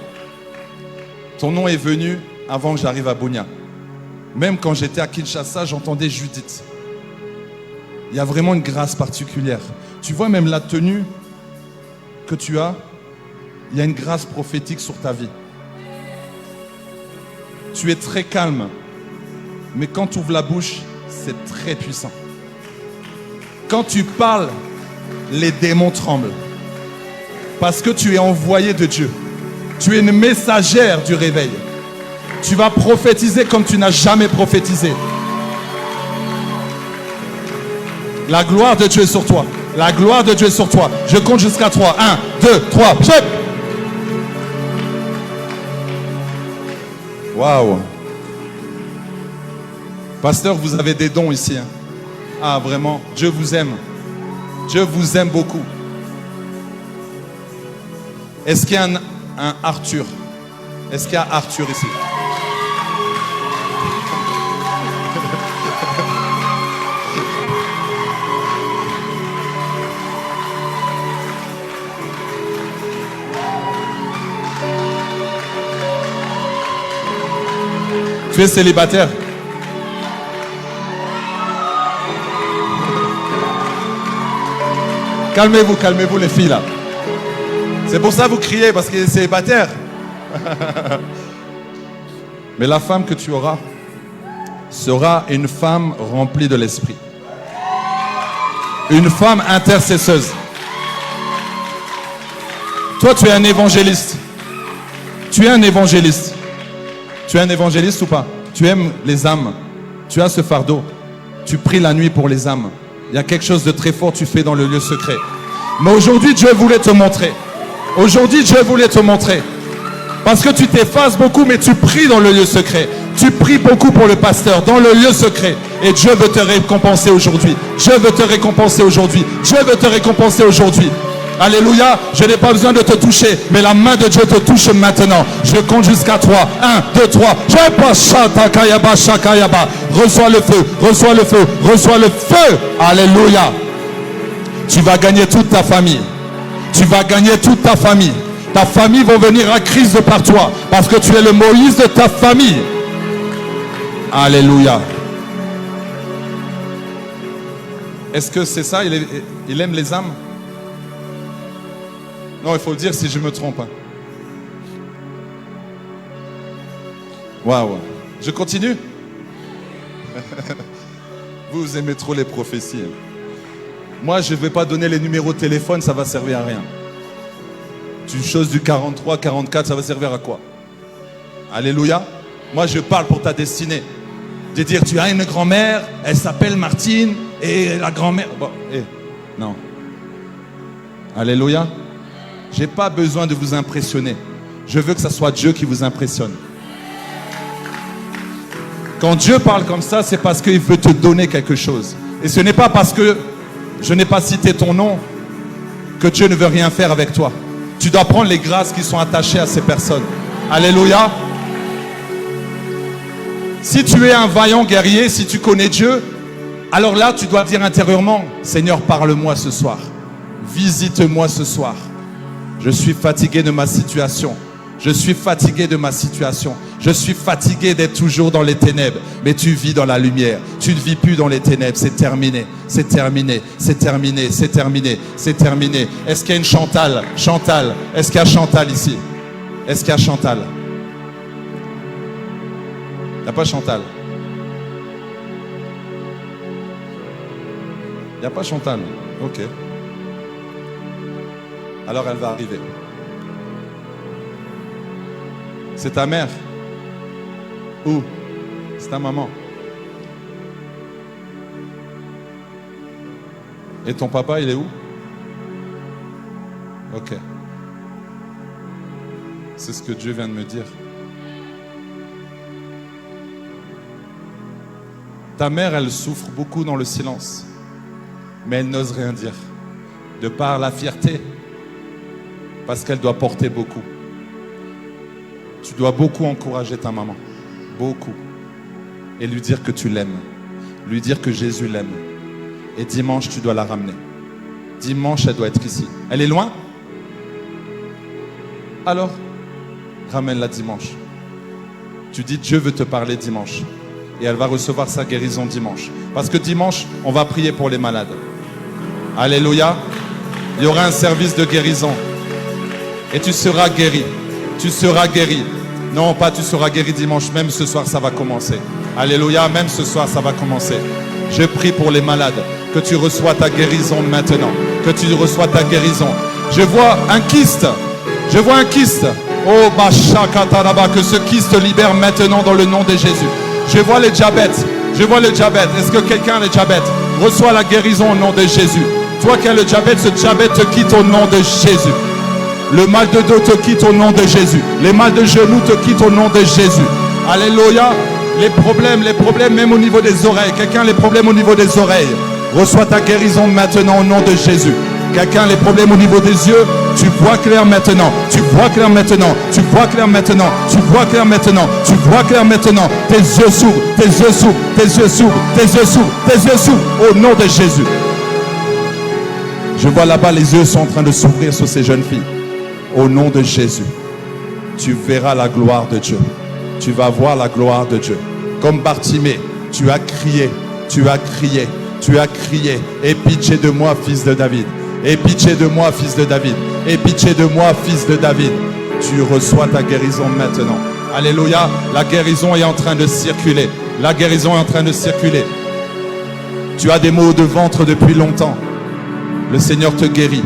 Ton nom est venu avant que j'arrive à Bunia. Même quand j'étais à Kinshasa, j'entendais Judith. Il y a vraiment une grâce particulière. Tu vois, même la tenue que tu as, il y a une grâce prophétique sur ta vie. Tu es très calme, mais quand tu ouvres la bouche, c'est très puissant. Quand tu parles, les démons tremblent. Parce que tu es envoyé de Dieu. Tu es une messagère du réveil. Tu vas prophétiser comme tu n'as jamais prophétisé. La gloire de Dieu est sur toi. La gloire de Dieu est sur toi. Je compte jusqu'à 3. 1, 2, 3. Waouh. Pasteur, vous avez des dons ici. Hein? Ah, vraiment. Dieu vous aime. Dieu vous aime beaucoup. Est-ce qu'il y a un Arthur? Est-ce qu'il y a Arthur ici? Tu es célibataire? Calmez-vous les filles là. C'est pour ça que vous criez, parce qu'il est célibataire. Mais la femme que tu auras sera une femme remplie de l'esprit. Une femme intercesseuse. Toi, tu es un évangéliste. Tu es un évangéliste. Tu es un évangéliste ou pas? Tu aimes les âmes. Tu as ce fardeau. Tu pries la nuit pour les âmes. Il y a quelque chose de très fort que tu fais dans le lieu secret. Mais aujourd'hui, Dieu voulait te montrer. Aujourd'hui, Dieu voulait te montrer. Parce que tu t'effaces beaucoup, mais tu pries dans le lieu secret. Tu pries beaucoup pour le pasteur, dans le lieu secret. Et Dieu veut te récompenser aujourd'hui. Dieu veut te récompenser aujourd'hui. Dieu veut te récompenser aujourd'hui. Alléluia. Je n'ai pas besoin de te toucher, mais la main de Dieu te touche maintenant. Je compte jusqu'à 3. 1, 2, 3. Reçois le feu. Reçois le feu. Reçois le feu. Alléluia. Tu vas gagner toute ta famille. Tu vas gagner toute ta famille. Ta famille va venir à Christ de par toi. Parce que tu es le Moïse de ta famille. Alléluia. Est-ce que c'est ça? Il aime les âmes? Non, il faut le dire si je me trompe. Hein. Waouh. Je continue. Vous aimez trop les prophéties. Hein. Moi, je ne vais pas donner les numéros de téléphone, ça va servir à rien. Une chose du 43, 44, ça va servir à quoi? Alléluia. Moi, je parle pour ta destinée. De dire, tu as une grand-mère, elle s'appelle Martine, et la grand-mère... Bon, non. Alléluia. Je n'ai pas besoin de vous impressionner. Je veux que ce soit Dieu qui vous impressionne. Quand Dieu parle comme ça, c'est parce qu'il veut te donner quelque chose. Et ce n'est pas parce que je n'ai pas cité ton nom que Dieu ne veut rien faire avec toi. Tu dois prendre les grâces qui sont attachées à ces personnes. Alléluia. Si tu es un vaillant guerrier, si tu connais Dieu, alors là, tu dois dire intérieurement, Seigneur, parle-moi ce soir. Visite-moi ce soir. Je suis fatigué de ma situation. Je suis fatigué de ma situation. Je suis fatigué d'être toujours dans les ténèbres. Mais tu vis dans la lumière. Tu ne vis plus dans les ténèbres. C'est terminé. C'est terminé. C'est terminé. C'est terminé. C'est terminé. Est-ce qu'il y a une Chantal? Chantal. Est-ce qu'il y a Chantal ici? Est-ce qu'il y a Chantal? Il n'y a pas Chantal. Il n'y a pas Chantal. Ok. Alors elle va arriver. C'est ta mère? Où? C'est ta maman. Et ton papa, il est où? Ok. C'est ce que Dieu vient de me dire. Ta mère, elle souffre beaucoup dans le silence. Mais elle n'ose rien dire. De par la fierté. Parce qu'elle doit porter beaucoup. Tu dois beaucoup encourager ta maman. Beaucoup. Et lui dire que tu l'aimes. Lui dire que Jésus l'aime. Et dimanche, tu dois la ramener. Dimanche, elle doit être ici. Elle est loin? Alors, ramène-la dimanche. Tu dis, Dieu veut te parler dimanche. Et elle va recevoir sa guérison dimanche. Parce que dimanche, on va prier pour les malades. Alléluia. Il y aura un service de guérison. Et tu seras guéri. Tu seras guéri. Non, pas tu seras guéri dimanche. Même ce soir, ça va commencer. Alléluia. Même ce soir, ça va commencer. Je prie pour les malades. Que tu reçois ta guérison maintenant. Que tu reçois ta guérison. Je vois un kyste. Je vois un kyste. Oh, Bachakataraba. Que ce kyste libère maintenant dans le nom de Jésus. Je vois le diabète. Je vois le diabète. Est-ce que quelqu'un a le diabète? Reçois la guérison au nom de Jésus. Toi qui as le diabète, ce diabète te quitte au nom de Jésus. Le mal de dos te quitte au nom de Jésus. Les mal de genoux te quittent au nom de Jésus. Alléluia. Les problèmes même au niveau des oreilles. Quelqu'un a les problèmes au niveau des oreilles. Reçois ta guérison maintenant au nom de Jésus. Quelqu'un a les problèmes au niveau des yeux. Tu vois clair maintenant. Tu vois clair maintenant. Tu vois clair maintenant. Tu vois clair maintenant. Tu vois clair maintenant. Tes yeux s'ouvrent. Tes yeux s'ouvrent. Tes yeux s'ouvrent. Tes yeux s'ouvrent. Tes yeux s'ouvrent. Au nom de Jésus. Je vois là-bas les yeux sont en train de s'ouvrir sur ces jeunes filles. Au nom de Jésus. Tu verras la gloire de Dieu. Tu vas voir la gloire de Dieu. Comme Bartimée, tu as crié. Tu as crié. Tu as crié. Aie pitié de moi, fils de David. Aie pitié de moi, fils de David. Aie pitié de moi, fils de David. Tu reçois ta guérison maintenant. Alléluia. La guérison est en train de circuler. La guérison est en train de circuler. Tu as des maux de ventre depuis longtemps. Le Seigneur te guérit.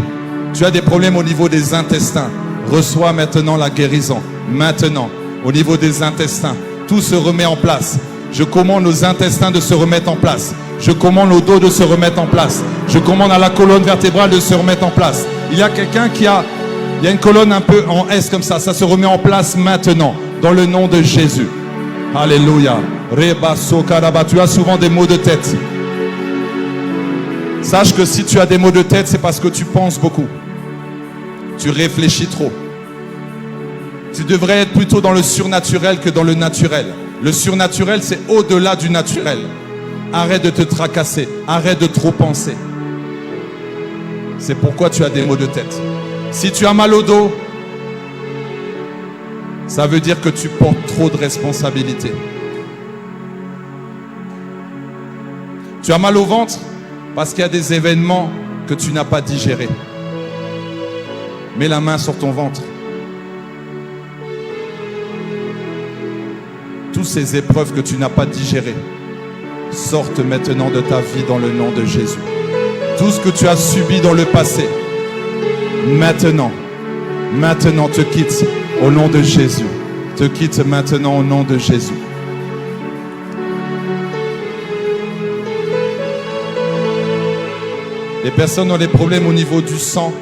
Tu as des problèmes au niveau des intestins. Reçois maintenant la guérison. Maintenant, au niveau des intestins, tout se remet en place. Je commande aux intestins de se remettre en place. Je commande au dos de se remettre en place. Je commande à la colonne vertébrale de se remettre en place. Il y a quelqu'un qui a... Il y a une colonne un peu en S comme ça. Ça se remet en place maintenant. Dans le nom de Jésus. Alléluia. Reba sokaraba. Tu as souvent des maux de tête. Sache que si tu as des maux de tête, c'est parce que tu penses beaucoup. Tu réfléchis trop. Tu devrais être plutôt dans le surnaturel que dans le naturel. Le surnaturel, c'est au-delà du naturel. Arrête de te tracasser. Arrête de trop penser. C'est pourquoi tu as des maux de tête. Si tu as mal au dos, ça veut dire que tu portes trop de responsabilités. Tu as mal au ventre parce qu'il y a des événements que tu n'as pas digérés. Mets la main sur ton ventre. Toutes ces épreuves que tu n'as pas digérées sortent maintenant de ta vie dans le nom de Jésus. Tout ce que tu as subi dans le passé, maintenant te quitte au nom de Jésus. Te quitte maintenant au nom de Jésus. Les personnes ont des problèmes au niveau du sang.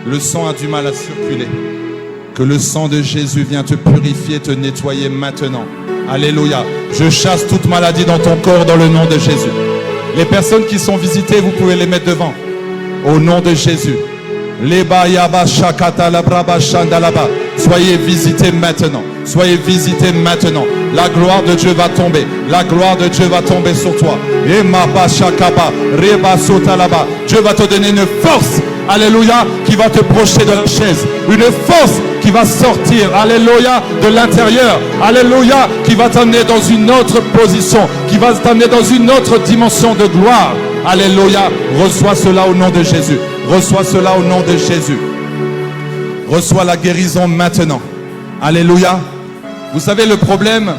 Le sang a du mal à circuler. Que le sang de Jésus vienne te purifier, te nettoyer maintenant. Alléluia. Je chasse toute maladie dans ton corps dans le nom de Jésus. Les personnes qui sont visitées, vous pouvez les mettre devant. Au nom de Jésus. Soyez visités maintenant. Soyez visités maintenant. La gloire de Dieu va tomber. La gloire de Dieu va tomber sur toi. Dieu va te donner une force. Alléluia, qui va te projeter de la chaise. Une force qui va sortir, alléluia, de l'intérieur. Alléluia, qui va t'amener dans une autre position. Qui va t'amener dans une autre dimension de gloire. Alléluia, reçois cela au nom de Jésus. Reçois cela au nom de Jésus. Reçois la guérison maintenant. Alléluia. Vous savez, le problème,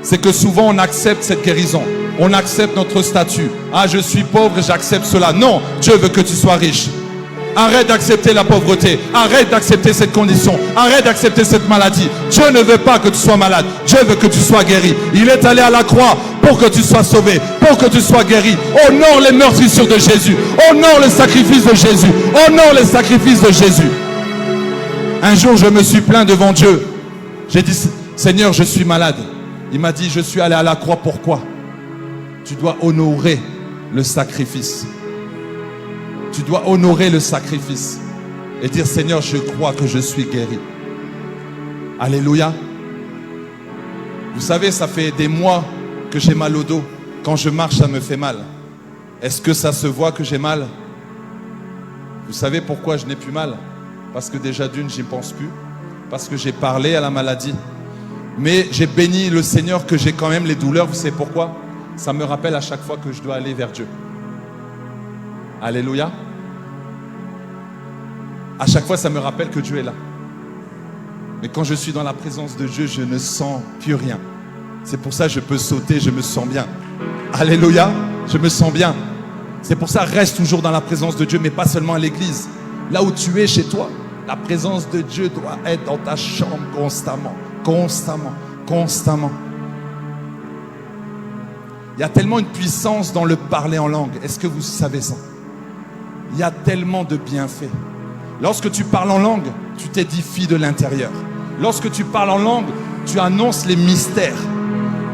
c'est que souvent on accepte cette guérison. On accepte notre statut. Ah, je suis pauvre, j'accepte cela. Non, Dieu veut que tu sois riche. Arrête d'accepter la pauvreté. Arrête d'accepter cette condition. Arrête d'accepter cette maladie. Dieu ne veut pas que tu sois malade. Dieu veut que tu sois guéri. Il est allé à la croix pour que tu sois sauvé, pour que tu sois guéri. Honore les meurtrissures de Jésus. Honore le sacrifice de Jésus. Honore les sacrifices de Jésus. Un jour, je me suis plaint devant Dieu. J'ai dit, Seigneur, je suis malade. Il m'a dit, je suis allé à la croix. Pourquoi? Tu dois honorer le sacrifice. Tu dois honorer le sacrifice et dire, Seigneur, je crois que je suis guéri. Alléluia. Vous savez, ça fait des mois que j'ai mal au dos. Quand je marche, ça me fait mal. Est-ce que ça se voit que j'ai mal? Vous savez pourquoi je n'ai plus mal? Parce que déjà d'une, j'y pense plus. Parce que j'ai parlé à la maladie. Mais j'ai béni le Seigneur que j'ai quand même les douleurs. Vous savez pourquoi? Ça me rappelle à chaque fois que je dois aller vers Dieu. Alléluia. À chaque fois, ça me rappelle que Dieu est là. Mais quand je suis dans la présence de Dieu, je ne sens plus rien. C'est pour ça que je peux sauter, je me sens bien. Alléluia, je me sens bien. C'est pour ça, reste toujours dans la présence de Dieu, mais pas seulement à l'église. Là où tu es chez toi, la présence de Dieu doit être dans ta chambre constamment. Constamment, constamment. Il y a tellement une puissance dans le parler en langue. Est-ce que vous savez ça? Il y a tellement de bienfaits. Lorsque tu parles en langue, tu t'édifies de l'intérieur. Lorsque tu parles en langue, tu annonces les mystères.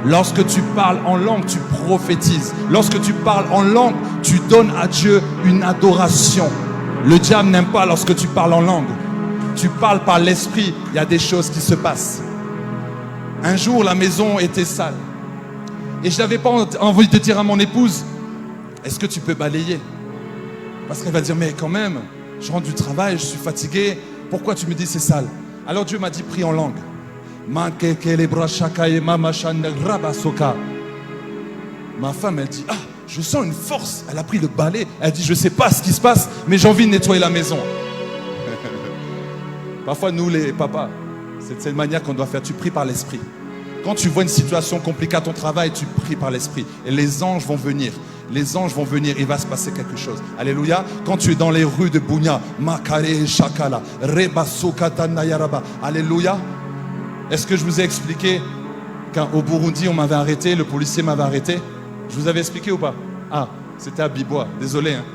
Lorsque tu parles en langue, tu prophétises. Lorsque tu parles en langue, tu donnes à Dieu une adoration. Le diable n'aime pas lorsque tu parles en langue. Tu parles par l'esprit, il y a des choses qui se passent. Un jour, la maison était sale. Et je n'avais pas envie de dire à mon épouse, est-ce que tu peux balayer? Parce qu'elle va dire, mais quand même, je rentre du travail, je suis fatigué. Pourquoi tu me dis c'est sale? Alors Dieu m'a dit, prie en langue. Ma femme, elle dit, ah, je sens une force. Elle a pris le balai. Elle dit, je ne sais pas ce qui se passe, mais j'ai envie de nettoyer la maison. Parfois, nous, les papas, c'est de cette manière qu'on doit faire. Tu pries par l'esprit. Quand tu vois une situation compliquée à ton travail, tu pries par l'esprit. Et les anges vont venir. Les anges vont venir, il va se passer quelque chose. Alléluia. Quand tu es dans les rues de Bunia, Makare Shakala, Rebasukatana Yaraba. Alléluia. Est-ce que je vous ai expliqué qu'au Burundi, on m'avait arrêté, le policier m'avait arrêté? Je vous avais expliqué ou pas? Ah, c'était à Bibois, désolé. Hein.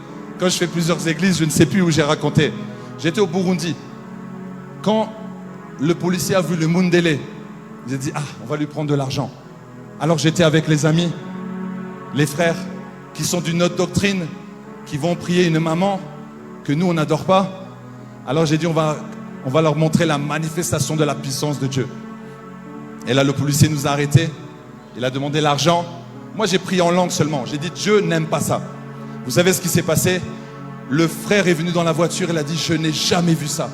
Quand je fais plusieurs églises, je ne sais plus où j'ai raconté. J'étais au Burundi. Quand le policier a vu le Mundele, il a dit, ah, on va lui prendre de l'argent. Alors j'étais avec les amis, les frères, qui sont d'une autre doctrine, qui vont prier une maman que nous, on n'adore pas. Alors j'ai dit, on va leur montrer la manifestation de la puissance de Dieu. Et là, le policier nous a arrêtés. Il a demandé l'argent. Moi, j'ai prié en langue seulement. J'ai dit, Dieu n'aime pas ça. Vous savez ce qui s'est passé? Le frère est venu dans la voiture, il a dit, je n'ai jamais vu ça.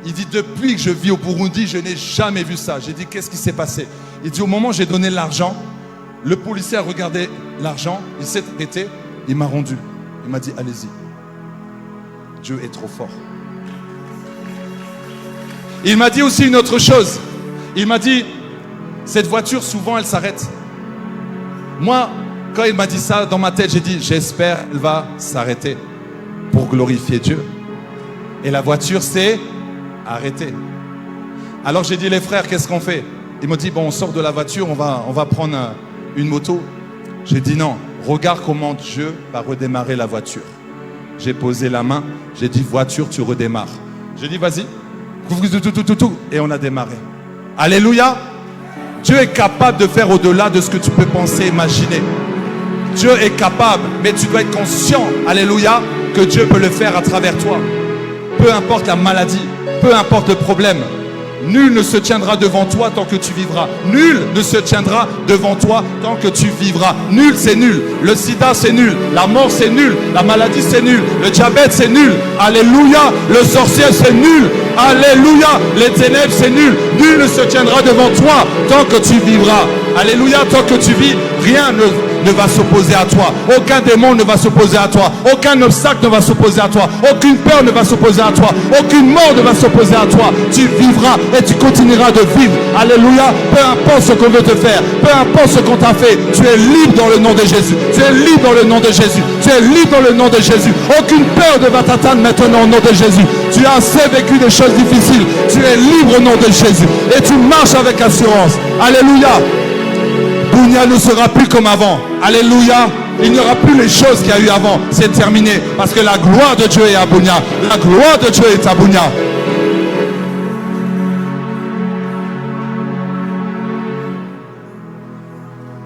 Il dit, depuis que je vis au Burundi, je n'ai jamais vu ça. J'ai dit, qu'est-ce qui s'est passé? Il dit, au moment où j'ai donné l'argent, le policier a regardé l'argent, il s'est arrêté, il m'a rendu. Il m'a dit, allez-y. Dieu est trop fort. Il m'a dit aussi une autre chose. Il m'a dit, cette voiture, souvent, elle s'arrête. Moi, quand il m'a dit ça, dans ma tête, j'ai dit, j'espère qu'elle va s'arrêter pour glorifier Dieu. Et la voiture s'est arrêtée. Alors j'ai dit, les frères, qu'est-ce qu'on fait? Ils m'ont dit, bon, on sort de la voiture, on va prendre une moto. J'ai dit, non, regarde comment Dieu va redémarrer la voiture. J'ai posé la main, j'ai dit, voiture, tu redémarres. J'ai dit, vas-y. Et on a démarré. Alléluia. Dieu est capable de faire au-delà de ce que tu peux penser, imaginer. Dieu est capable, mais tu dois être conscient, alléluia, que Dieu peut le faire à travers toi. Peu importe la maladie, peu importe le problème, nul ne se tiendra devant toi tant que tu vivras. Nul ne se tiendra devant toi tant que tu vivras. Nul, c'est nul. Le sida, c'est nul. La mort, c'est nul. La maladie, c'est nul. Le diabète, c'est nul. Alléluia. Le sorcier, c'est nul. Alléluia. Les ténèbres, c'est nul. Nul ne se tiendra devant toi tant que tu vivras. Alléluia. Tant que tu vis, rien ne va s'opposer à toi. Aucun démon ne va s'opposer à toi. Aucun obstacle ne va s'opposer à toi. Aucune peur ne va s'opposer à toi. Aucune mort ne va s'opposer à toi. Tu vivras et tu continueras de vivre. Alléluia. Peu importe ce qu'on veut te faire, peu importe ce qu'on t'a fait, tu es libre dans le nom de Jésus. Tu es libre dans le nom de Jésus. Tu es libre dans le nom de Jésus. Aucune peur ne va t'atteindre maintenant au nom de Jésus. Tu as assez vécu des choses difficiles. Tu es libre au nom de Jésus. Et tu marches avec assurance. Alléluia. Bounia ne sera plus comme avant. Alléluia. Il n'y aura plus les choses qu'il y a eu avant. C'est terminé. Parce que la gloire de Dieu est à Bounia. La gloire de Dieu est à Bounia.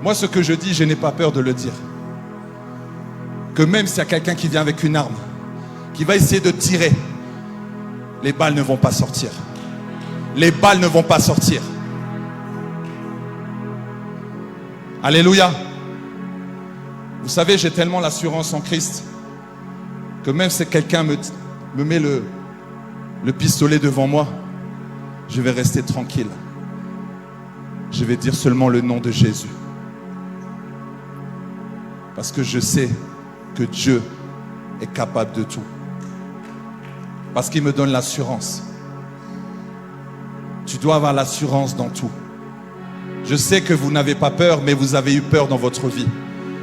Moi, ce que je dis, je n'ai pas peur de le dire. Que même s'il y a quelqu'un qui vient avec une arme, qui va essayer de tirer, les balles ne vont pas sortir. Les balles ne vont pas sortir. Alléluia. Vous savez, j'ai tellement l'assurance en Christ que même si quelqu'un me met le pistolet devant moi, je vais rester tranquille. Je vais dire seulement le nom de Jésus. Parce que je sais que Dieu est capable de tout. Parce qu'il me donne l'assurance. Tu dois avoir l'assurance dans tout. Je sais que vous n'avez pas peur, mais vous avez eu peur dans votre vie.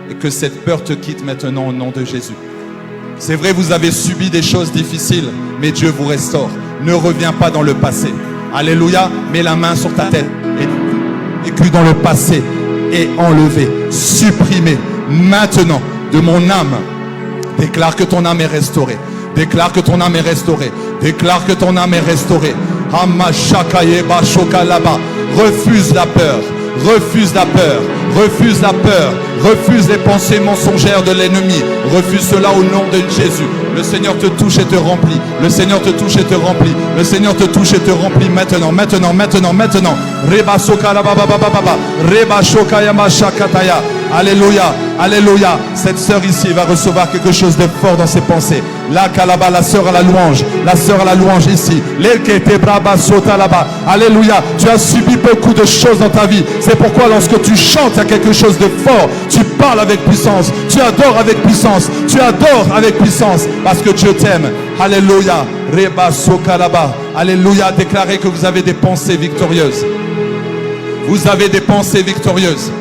Et que cette peur te quitte maintenant au nom de Jésus. C'est vrai, vous avez subi des choses difficiles, mais Dieu vous restaure. Ne reviens pas dans le passé. Alléluia. Mets la main sur ta tête. Et que dans le passé est enlevé, supprimé. Maintenant, de mon âme, déclare que ton âme est restaurée. Déclare que ton âme est restaurée. Déclare que ton âme est restaurée. Refuse la peur. Refuse la peur. Refuse la peur. Refuse les pensées mensongères de l'ennemi. Refuse cela au nom de Jésus. Le Seigneur te touche et te remplit. Le Seigneur te touche et te remplit. Le Seigneur te touche et te remplit maintenant, maintenant, maintenant, maintenant. Reba soka la baba baba baba. Reba shoka yama shakataya. Alléluia, alléluia. Cette sœur ici va recevoir quelque chose de fort dans ses pensées. Là, Kalaba, la sœur à la louange. La sœur à la louange ici. Alléluia. Tu as subi beaucoup de choses dans ta vie. C'est pourquoi lorsque tu chantes, il y a quelque chose de fort. Tu parles avec puissance. Tu adores avec puissance. Tu adores avec puissance. Parce que Dieu t'aime. Alléluia. Reba sokalaba. Alléluia. Déclarez que vous avez des pensées victorieuses. Vous avez des pensées victorieuses.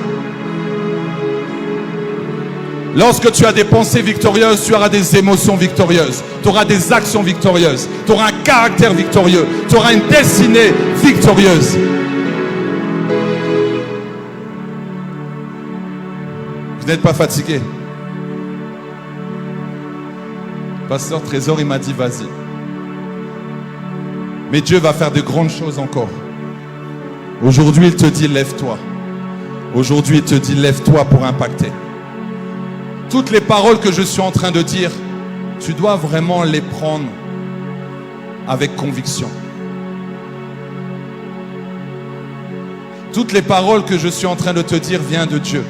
Lorsque tu as des pensées victorieuses, tu auras des émotions victorieuses. Tu auras des actions victorieuses. Tu auras un caractère victorieux. Tu auras une destinée victorieuse. Vous n'êtes pas fatigué? Pasteur Trésor, il m'a dit vas-y. Mais Dieu va faire de grandes choses encore. Aujourd'hui, il te dit lève-toi. Aujourd'hui, il te dit lève-toi pour impacter. Toutes les paroles que je suis en train de dire, tu dois vraiment les prendre avec conviction. Toutes les paroles que je suis en train de te dire viennent de Dieu.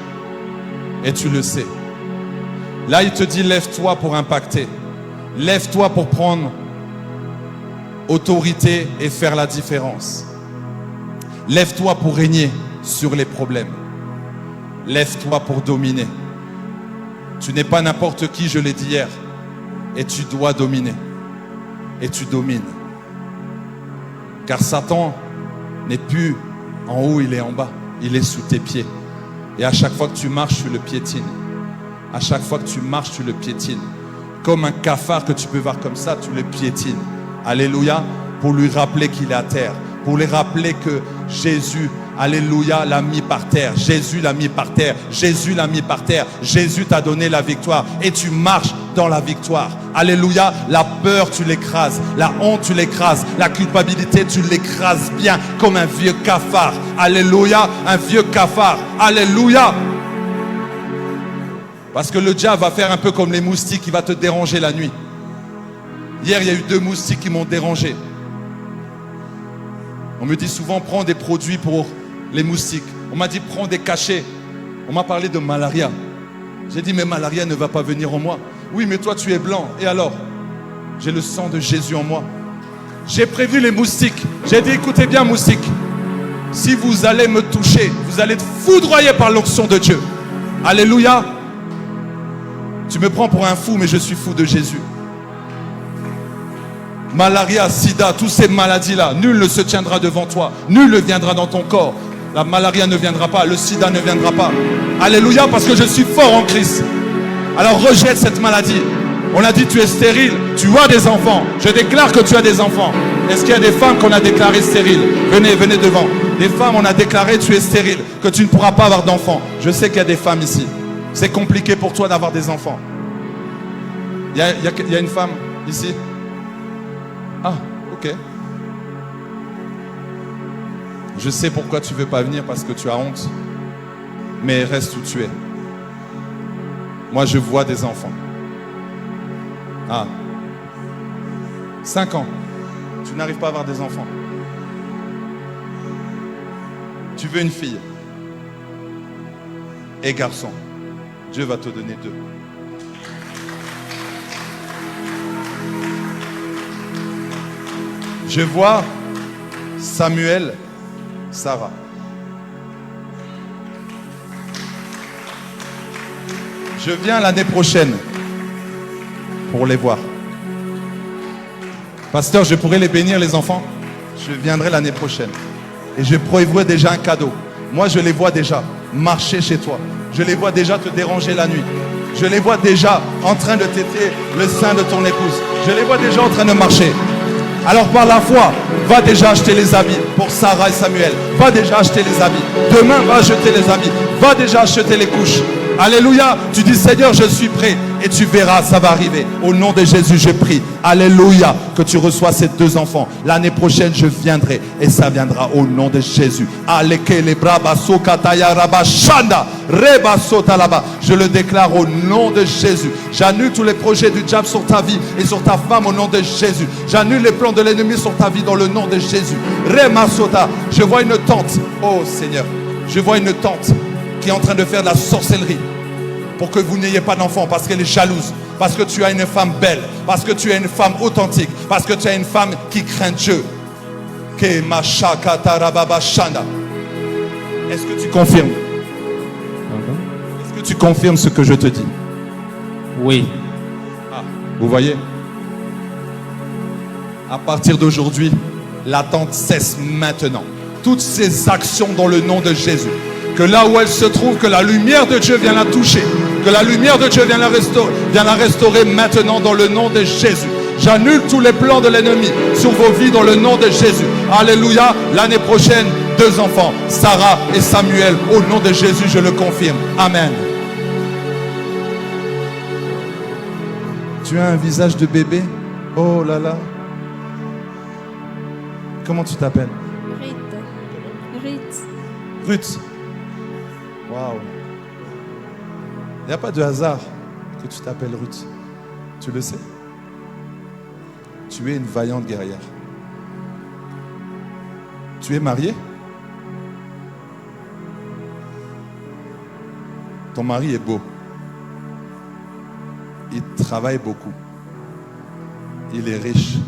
Et tu le sais. Là, il te dit lève-toi pour impacter. Lève-toi pour prendre autorité et faire la différence. Lève-toi pour régner sur les problèmes. Lève-toi pour dominer. Tu n'es pas n'importe qui, je l'ai dit hier. Et tu dois dominer. Et tu domines. Car Satan n'est plus en haut, il est en bas. Il est sous tes pieds. Et à chaque fois que tu marches, tu le piétines. À chaque fois que tu marches, tu le piétines. Comme un cafard que tu peux voir comme ça, tu le piétines. Alléluia. Pour lui rappeler qu'il est à terre. Pour lui rappeler que Jésus, alléluia, l'a mis par terre. Jésus l'a mis par terre. Jésus l'a mis par terre. Jésus t'a donné la victoire. Et tu marches dans la victoire. Alléluia. La peur, tu l'écrases. La honte, tu l'écrases. La culpabilité, tu l'écrases bien comme un vieux cafard. Alléluia. Un vieux cafard. Alléluia. Parce que le diable va faire un peu comme les moustiques. Il va te déranger la nuit. Hier, il y a eu 2 moustiques qui m'ont dérangé. On me dit souvent, prends des produits pour les moustiques. On m'a dit, prends des cachets. On m'a parlé de malaria. J'ai dit, mais malaria ne va pas venir en moi. Oui, mais toi, tu es blanc. Et alors? J'ai le sang de Jésus en moi. J'ai prévu les moustiques. J'ai dit, écoutez bien, moustiques. Si vous allez me toucher, vous allez être foudroyés par l'onction de Dieu. Alléluia. Tu me prends pour un fou, mais je suis fou de Jésus. Malaria, sida, toutes ces maladies-là, nul ne se tiendra devant toi. Nul ne viendra dans ton corps. La malaria ne viendra pas, le sida ne viendra pas. Alléluia, parce que je suis fort en Christ. Alors rejette cette maladie. On a dit tu es stérile, tu as des enfants. Je déclare que tu as des enfants. Est-ce qu'il y a des femmes qu'on a déclarées stériles? Venez, venez devant. Des femmes, on a déclaré tu es stérile, que tu ne pourras pas avoir d'enfants. Je sais qu'il y a des femmes ici. C'est compliqué pour toi d'avoir des enfants. Il y a une femme ici. Ah, ok. Je sais pourquoi tu ne veux pas venir, parce que tu as honte. Mais reste où tu es. Moi, je vois des enfants. Ah. 5 ans. Tu n'arrives pas à avoir des enfants. Tu veux une fille. Et garçon. Dieu va te donner 2. Je vois Samuel, Sarah. Je viens l'année prochaine pour les voir. Pasteur, je pourrais les bénir, les enfants? Je viendrai l'année prochaine. Et je prévois déjà un cadeau. Moi, je les vois déjà marcher chez toi. Je les vois déjà te déranger la nuit. Je les vois déjà en train de téter le sein de ton épouse. Je les vois déjà en train de marcher. Alors par la foi, va déjà acheter les habits pour Sarah et Samuel. Va déjà acheter les habits. Demain, va acheter les habits. Va déjà acheter les couches. Alléluia. Tu dis, Seigneur, je suis prêt. Et tu verras, ça va arriver. Au nom de Jésus, je prie. Alléluia. Que tu reçois ces 2 enfants. L'année prochaine, je viendrai. Et ça viendra au nom de Jésus. Je le déclare au nom de Jésus. J'annule tous les projets du diable sur ta vie et sur ta femme au nom de Jésus. J'annule les plans de l'ennemi sur ta vie dans le nom de Jésus. Je vois une tante. Oh Seigneur. Je vois une tante qui est en train de faire de la sorcellerie pour que vous n'ayez pas d'enfant, parce qu'elle est jalouse, parce que tu as une femme belle, parce que tu as une femme authentique, parce que tu as une femme qui craint Dieu. Est-ce que tu confirmes? Est-ce que tu confirmes ce que je te dis? Oui. Ah, vous voyez? À partir d'aujourd'hui, l'attente cesse maintenant. Toutes ces actions dans le nom de Jésus. Que là où elle se trouve, que la lumière de Dieu vient la toucher. Que la lumière de Dieu vient la restaurer maintenant dans le nom de Jésus. J'annule tous les plans de l'ennemi sur vos vies dans le nom de Jésus. Alléluia. L'année prochaine, 2 enfants, Sarah et Samuel. Au nom de Jésus, je le confirme. Amen. Tu as un visage de bébé? Oh là là. Comment tu t'appelles? Ruth. Waouh. Il n'y a pas de hasard que tu t'appelles Ruth. Tu le sais. Tu es une vaillante guerrière. Tu es mariée? Ton mari est beau. Il travaille beaucoup. Il est riche.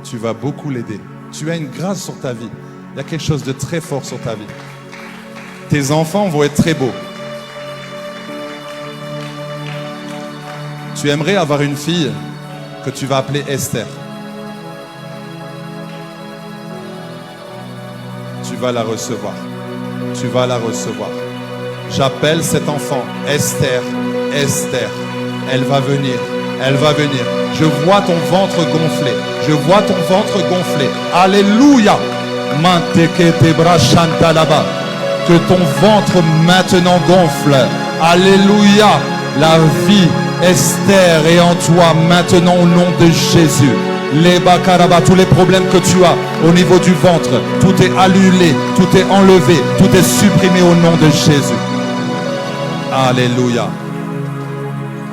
Tu vas beaucoup l'aider. Tu as une grâce sur ta vie. Il y a quelque chose de très fort sur ta vie. Tes enfants vont être très beaux. Tu aimerais avoir une fille que tu vas appeler Esther. Tu vas la recevoir. Tu vas la recevoir. J'appelle cet enfant, Esther. Esther, elle va venir. Elle va venir. Je vois ton ventre gonflé. Je vois ton ventre gonflé. Alléluia. Que ton ventre maintenant gonfle. Alléluia. La vie, Esther, est en toi maintenant au nom de Jésus. Les bakaraba, tous les problèmes que tu as au niveau du ventre, tout est annulé, tout est enlevé, tout est supprimé au nom de Jésus. Alléluia.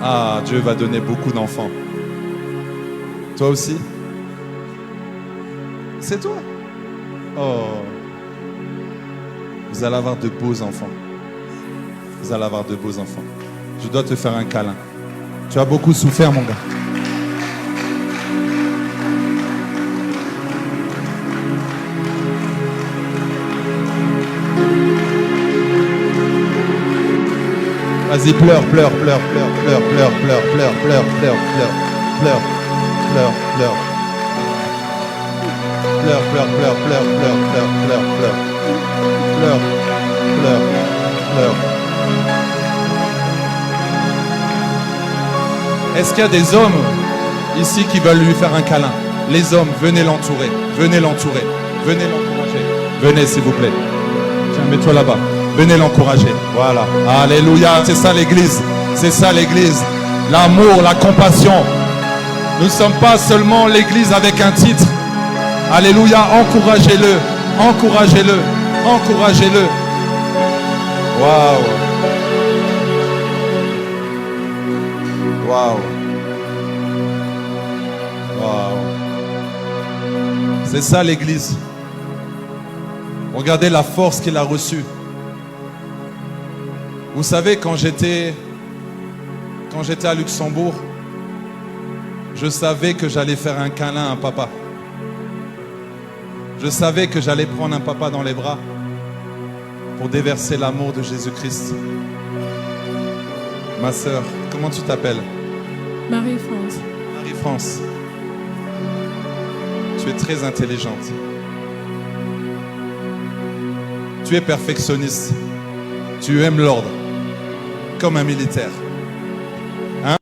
Ah, Dieu va donner beaucoup d'enfants. Toi aussi? C'est toi? Oh. Vous allez avoir de beaux enfants. Vous allez avoir de beaux enfants. Je dois te faire un câlin. Tu as beaucoup souffert, mon gars. Vas-y, pleure, pleure, pleure, pleure, pleure, pleure, pleure, pleure, pleure, pleure, pleure, pleure, pleure, pleure. Pleure, pleure, pleure, pleure, pleure, pleure, pleure, pleure. Pleure, pleure, pleure. Est-ce qu'il y a des hommes ici qui veulent lui faire un câlin? Les hommes, venez l'entourer, venez l'entourer, venez l'encourager. Venez s'il vous plaît. Tiens, mets-toi là-bas. Venez l'encourager. Voilà. Alléluia. C'est ça l'église. C'est ça l'église. L'amour, la compassion. Nous ne sommes pas seulement l'église avec un titre. Alléluia. Encouragez-le. Encouragez-le. Encouragez-le. Waouh. Waouh. Waouh. C'est ça l'église. Regardez la force qu'il a reçue. Vous savez, quand j'étais à Luxembourg, je savais que j'allais faire un câlin à un papa. Je savais que j'allais prendre un papa dans les bras pour déverser l'amour de Jésus-Christ. Ma sœur, comment tu t'appelles? Marie-France. Marie-France. Tu es très intelligente. Tu es perfectionniste. Tu aimes l'ordre. Comme un militaire. Hein?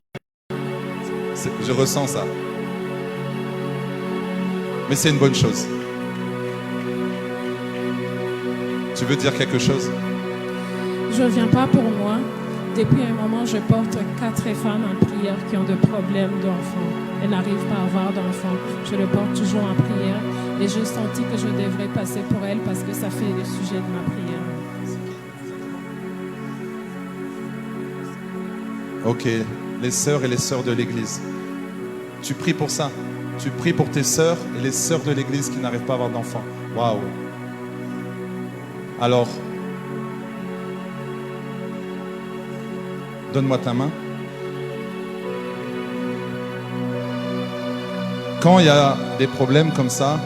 Je ressens ça. Mais c'est une bonne chose. Tu veux dire quelque chose? Je ne viens pas pour moi. Depuis un moment, je porte 4 femmes en prière qui ont des problèmes d'enfants. Elles n'arrivent pas à avoir d'enfants. Je les porte toujours en prière. Et j'ai senti que je devrais passer pour elles parce que ça fait le sujet de ma prière. Ok, les sœurs et les sœurs de l'église. Tu pries pour ça. Tu pries pour tes sœurs et les sœurs de l'église qui n'arrivent pas à avoir d'enfants. Waouh. Alors, donne-moi ta main. Quand il y a des problèmes comme ça,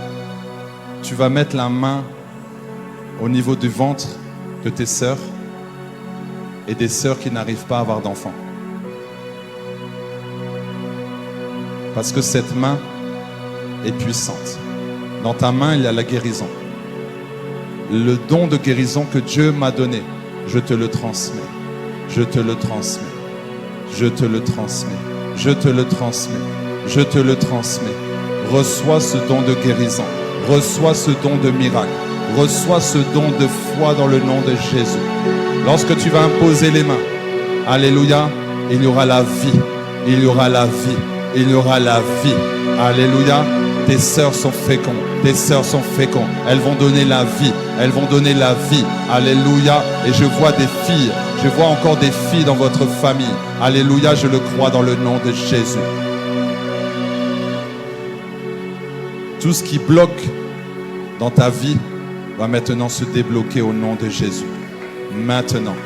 tu vas mettre la main au niveau du ventre de tes sœurs et des sœurs qui n'arrivent pas à avoir d'enfants. Parce que cette main est puissante. Dans ta main, il y a la guérison. Le don de guérison que Dieu m'a donné, je te le transmets. Je te le transmets. Je te le transmets. Je te le transmets. Je te le transmets. Reçois ce don de guérison. Reçois ce don de miracle. Reçois ce don de foi dans le nom de Jésus. Lorsque tu vas imposer les mains, alléluia, il y aura la vie. Il y aura la vie. Il y aura la vie. Alléluia. Tes sœurs sont fécondes. Tes sœurs sont fécondes. Elles vont donner la vie. Elles vont donner la vie. Alléluia. Et je vois des filles. Je vois encore des filles dans votre famille. Alléluia. Je le crois dans le nom de Jésus. Tout ce qui bloque dans ta vie va maintenant se débloquer au nom de Jésus. Maintenant.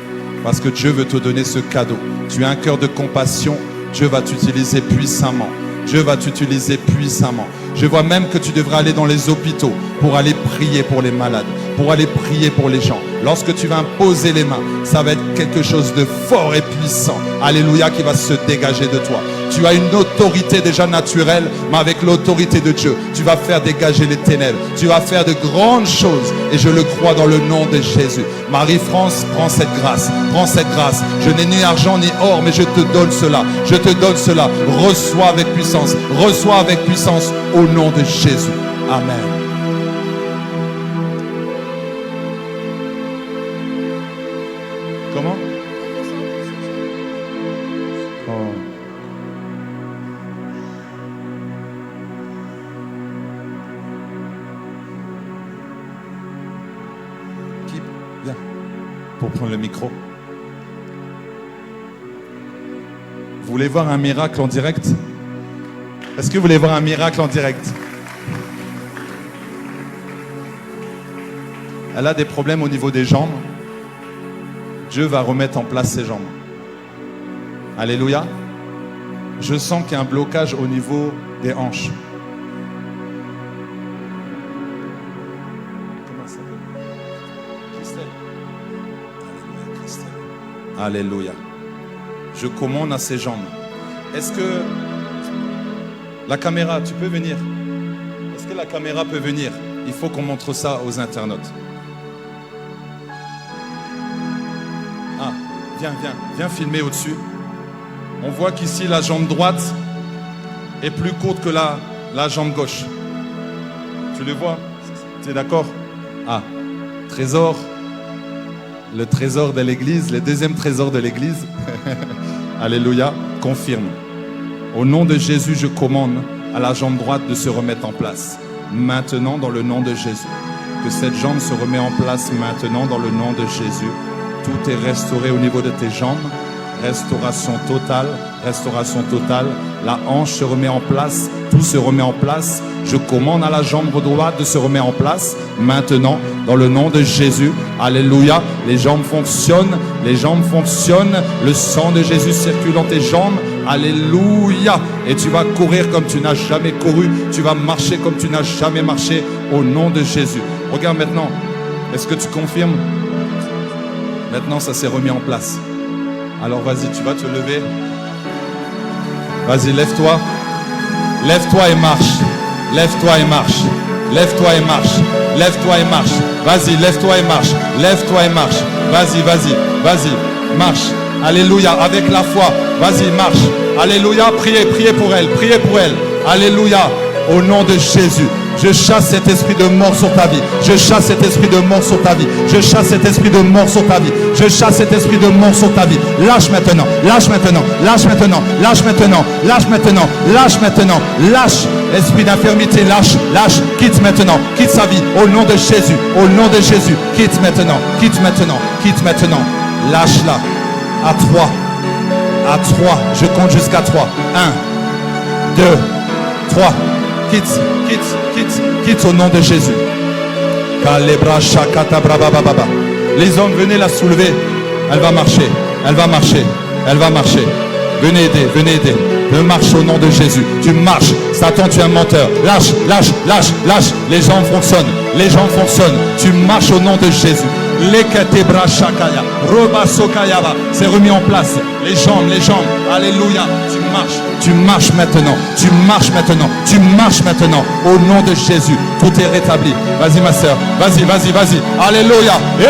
Parce que Dieu veut te donner ce cadeau. Tu as un cœur de compassion. Dieu va t'utiliser puissamment. Dieu va t'utiliser puissamment. Je vois même que tu devrais aller dans les hôpitaux pour aller prier pour les malades, pour aller prier pour les gens. Lorsque tu vas imposer les mains, ça va être quelque chose de fort et puissant. Alléluia, qui va se dégager de toi. Tu as une autorité déjà naturelle, mais avec l'autorité de Dieu, tu vas faire dégager les ténèbres. Tu vas faire de grandes choses. Et je le crois dans le nom de Jésus. Marie-France, prends cette grâce. Prends cette grâce. Je n'ai ni argent ni or, mais je te donne cela. Je te donne cela. Reçois avec puissance. Reçois avec puissance au nom de Jésus. Amen. Comment? Oh. Qui? Viens. Pour prendre le micro. Vous voulez voir un miracle en direct? Est-ce que vous voulez voir un miracle en direct? Elle a des problèmes au niveau des jambes. Dieu va remettre en place ses jambes. Alléluia. Je sens qu'il y a un blocage au niveau des hanches. Comment ça s'appelle? Christelle. Alléluia, Christelle. Alléluia. Je commande à ses jambes. Est-ce que la caméra, tu peux venir? Est-ce que la caméra peut venir? Il faut qu'on montre ça aux internautes. Ah, viens filmer au-dessus. On voit qu'ici, la jambe droite est plus courte que la jambe gauche. Tu le vois? Tu es d'accord? Ah, trésor. Le trésor de l'église, le deuxième trésor de l'église. Alléluia, confirme. Au nom de Jésus, je commande à la jambe droite de se remettre en place. Maintenant, dans le nom de Jésus. Que cette jambe se remet en place maintenant, dans le nom de Jésus. Tout est restauré au niveau de tes jambes. Restauration totale, restauration totale. La hanche se remet en place, tout se remet en place. Je commande à la jambe droite de se remettre en place maintenant, dans le nom de Jésus. Alléluia. Les jambes fonctionnent, les jambes fonctionnent. Le sang de Jésus circule dans tes jambes. Alléluia. Et tu vas courir comme tu n'as jamais couru. Tu vas marcher comme tu n'as jamais marché, au nom de Jésus. Regarde maintenant. Est-ce que tu confirmes? Maintenant, ça s'est remis en place. Alors vas-y, tu vas te lever. Vas-y, lève-toi. Lève-toi et marche. Lève-toi et marche. Lève-toi et marche. Lève-toi et marche. Vas-y, lève-toi et marche. Lève-toi et marche. Vas-y, vas-y, vas-y. Marche. Alléluia. Avec la foi. Vas-y, marche. Alléluia. Priez, priez pour elle. Priez pour elle. Alléluia. Au nom de Jésus. Je chasse cet esprit de mort sur ta vie. Je chasse cet esprit de mort sur ta vie. Je chasse cet esprit de mort sur ta vie. Je chasse cet esprit de mort sur ta vie. Lâche maintenant. Lâche maintenant. Lâche maintenant. Lâche maintenant. Lâche maintenant. Lâche maintenant. Lâche. Esprit d'infirmité, lâche. Lâche. Quitte maintenant. Quitte sa vie. Au nom de Jésus. Au nom de Jésus. Quitte maintenant. Quitte maintenant. Quitte maintenant. Lâche-la. À 3. À 3. Je compte jusqu'à 3. 1, 2, 3. Quitte, quitte, quitte, quitte au nom de Jésus. Les hommes, venez la soulever. Elle va marcher, elle va marcher, elle va marcher. Venez aider, venez aider. Je marche au nom de Jésus. Tu marches. Satan, tu es un menteur. Lâche, lâche, lâche, lâche. Les jambes fonctionnent. Les jambes fonctionnent. Tu marches au nom de Jésus. C'est remis en place. Les jambes, les jambes. Alléluia. Tu marches. Tu marches maintenant. Tu marches maintenant. Tu marches maintenant. Au nom de Jésus. Tout est rétabli. Vas-y, ma soeur. Vas-y, vas-y, vas-y. Alléluia. Tu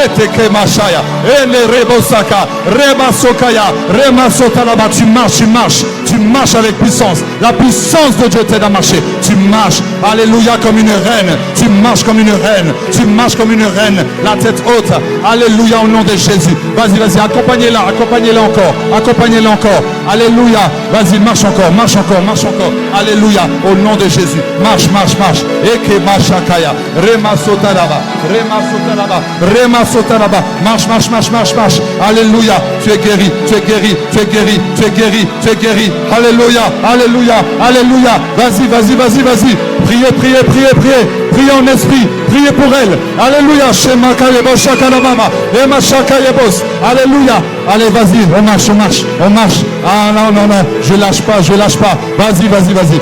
marches, tu marches. Tu marches avec puissance. La puissance de Dieu t'aide à marcher. Tu marches. Alléluia, comme une reine. Tu marches comme une reine. Tu marches comme une reine. La tête haute. Alléluia, au nom de Jésus. Vas-y, vas-y, accompagnez-la, accompagnez-la encore. Accompagnez-la encore. Alléluia. Vas-y, marche encore, marche encore, marche encore. Alléluia, au nom de Jésus. Marche, marche, marche. Eke mashakaya. Rema sotaraba. Rema sotaraba. Rema sotaraba. Marche, marche, marche, marche, marche. Alléluia. Tu es guéri, tu es guéri, tu es guéri, tu es guéri, tu es guéri. Alléluia, alléluia, alléluia. Vas-y, vas-y, vas-y, vas-y. Priez, priez, priez, priez. Priez en esprit. Priez pour elle. Alléluia. Shema kayebo shakalabama. Ema shakayebos. Alléluia. Allez, vas-y, on marche, on marche, on marche. Ah non, non, non, je lâche pas, je lâche pas. Vas-y, vas-y, vas-y.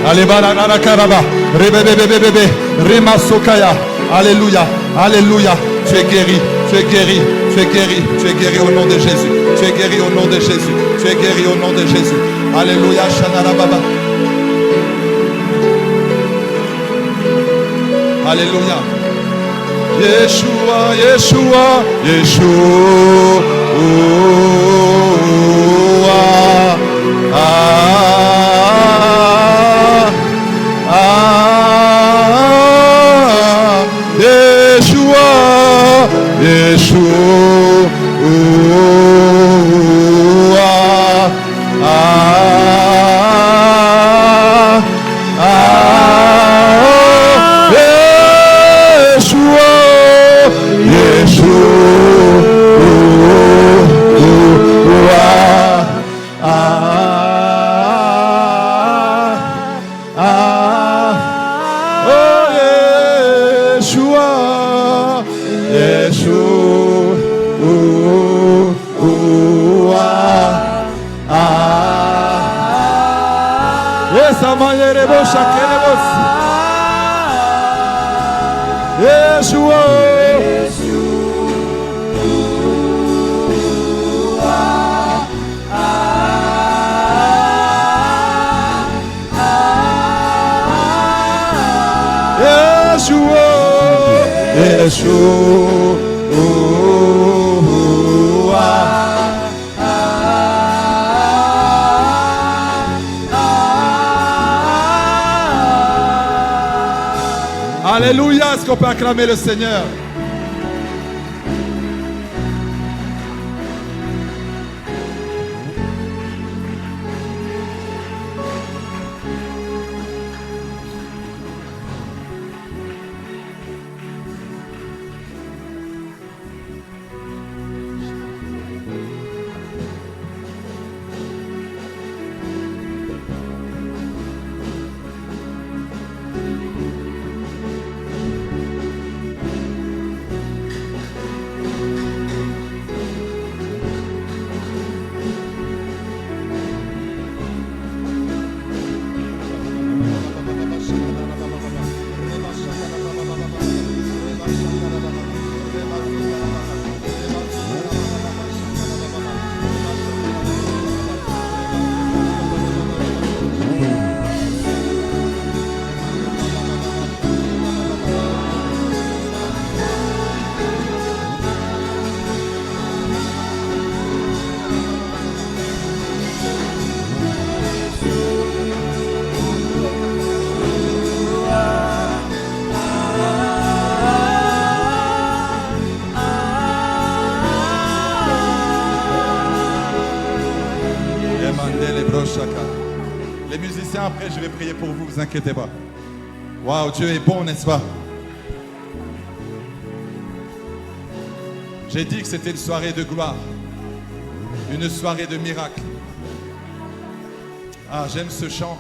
Allez, balana karaba. Rebebebebebe. Rema sokaya. Alléluia, alléluia. Tu es guéri, tu es guéri, tu es guéri, tu es guéri au nom de Jésus. Tu es guéri au nom de Jésus. Tu es guéri au nom de Jésus. Alléluia. Shanarababa. Alléluia. Yeshua, Yeshua, Yeshua. Yeshua, Yeshua. Alléluia, est-ce qu'on peut acclamer le Seigneur? Les musiciens, après, je vais prier pour vous, vous inquiétez pas. Waouh, Dieu est bon, n'est-ce pas? J'ai dit que c'était une soirée de gloire, une soirée de miracle. Ah, j'aime ce chant.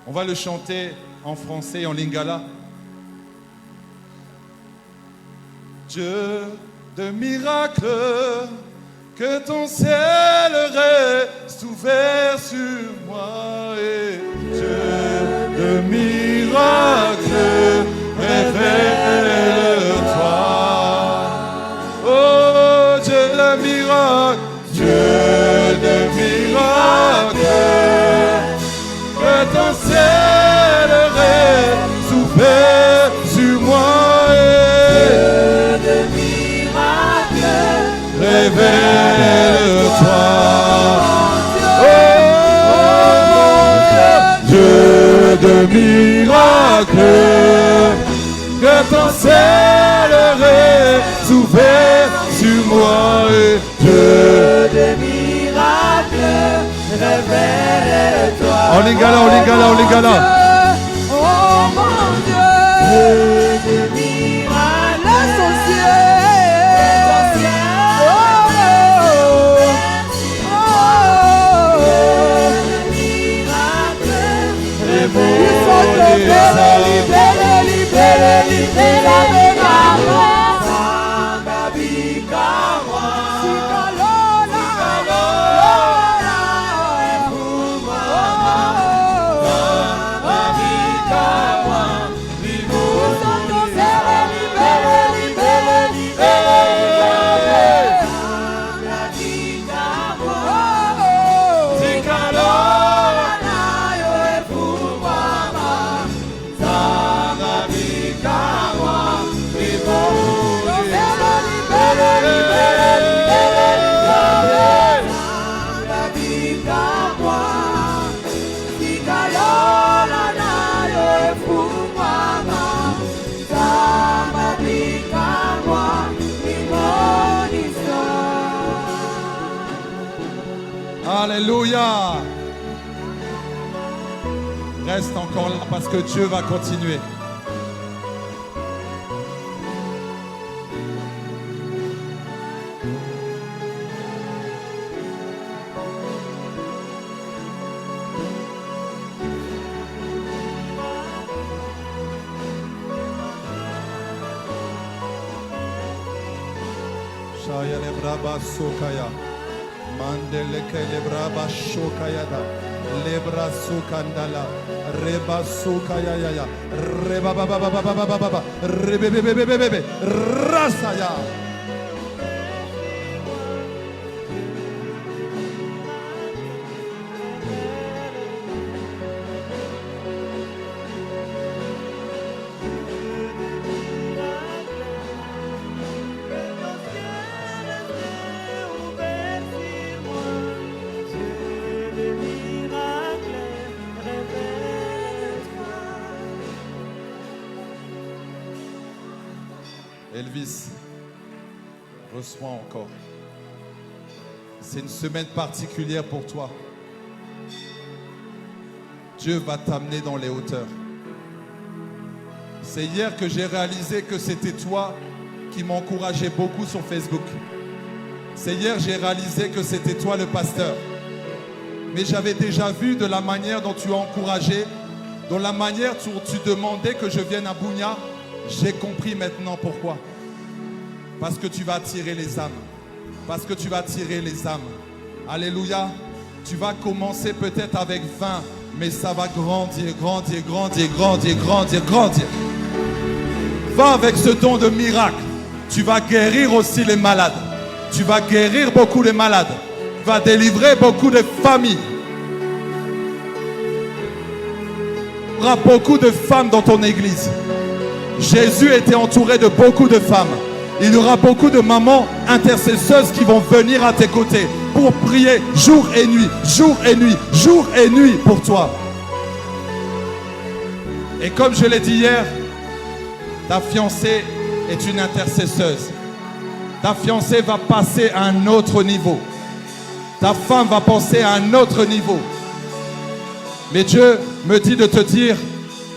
On va le chanter en français et en lingala. Dieu de miracle, que ton ciel reste ouvert sur moi. Et Dieu de miracle, révèle-toi. Oh Dieu de miracle, Dieu de miracle, que ton ciel reste ouvert sur moi. Révèle-toi, oh, Dieu de miracle, que ton ciel reste ouvert sur moi. Et Dieu de miracle, révèle-toi. En lingala, en lingala, en lingala. Oh mon Dieu, Dieu de miracle, associé. Alléluia. Reste encore là parce que Dieu va continuer. Shaya le braba sokaya. Mandele ke le braba shokaya da. Lebra sukandala. Reba sukaya ya ya. Reba ba ba ba ba ba ba ba ba. Rebe be be be be be. Rasaya. Elvis, reçois encore. C'est une semaine particulière pour toi. Dieu va t'amener dans les hauteurs. C'est hier que j'ai réalisé que c'était toi qui m'encourageais beaucoup sur Facebook. C'est hier que j'ai réalisé que c'était toi le pasteur. Mais j'avais déjà vu de la manière dont tu as encouragé, de la manière dont tu demandais que je vienne à Bounia. J'ai compris maintenant pourquoi. Parce que tu vas attirer les âmes. Parce que tu vas attirer les âmes. Alléluia. Tu vas commencer peut-être avec 20, mais ça va grandir, grandir, grandir, grandir, grandir, grandir. Va avec ce don de miracle. Tu vas guérir aussi les malades. Tu vas guérir beaucoup les malades. Tu vas délivrer beaucoup de familles. Il y aura beaucoup de femmes dans ton église. Jésus était entouré de beaucoup de femmes. Il y aura beaucoup de mamans intercesseuses qui vont venir à tes côtés pour prier jour et nuit, jour et nuit, jour et nuit pour toi. Et comme je l'ai dit hier, ta fiancée est une intercesseuse. Ta fiancée va passer à un autre niveau. Ta femme va passer à un autre niveau. Mais Dieu me dit de te dire,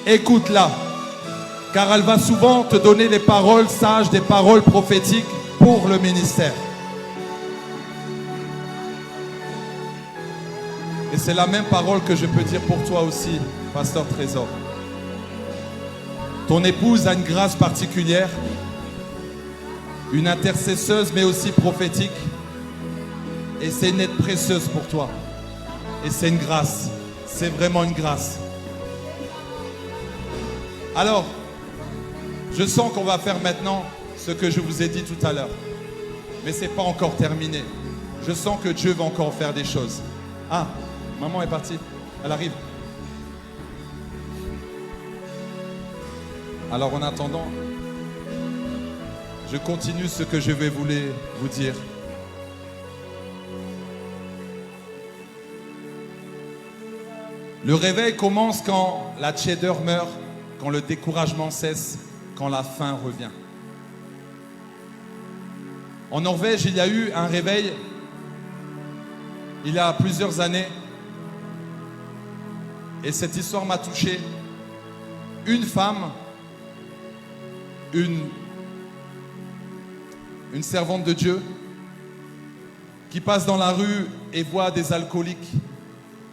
écoute-la. Car elle va souvent te donner des paroles sages, des paroles prophétiques pour le ministère. Et c'est la même parole que je peux dire pour toi aussi, Pasteur Trésor. Ton épouse a une grâce particulière, une intercesseuse mais aussi prophétique. Et c'est une aide précieuse pour toi. Et c'est une grâce. C'est vraiment une grâce. Alors, je sens qu'on va faire maintenant ce que je vous ai dit tout à l'heure. Mais ce n'est pas encore terminé. Je sens que Dieu va encore faire des choses. Ah, maman est partie. Elle arrive. Alors en attendant, je continue ce que je vais vous dire. Le réveil commence quand la tiédeur meurt, quand le découragement cesse, quand la faim revient. En Norvège, il y a eu un réveil il y a plusieurs années. Et cette histoire m'a touché. Une femme, une servante de Dieu, qui passe dans la rue et voit des alcooliques.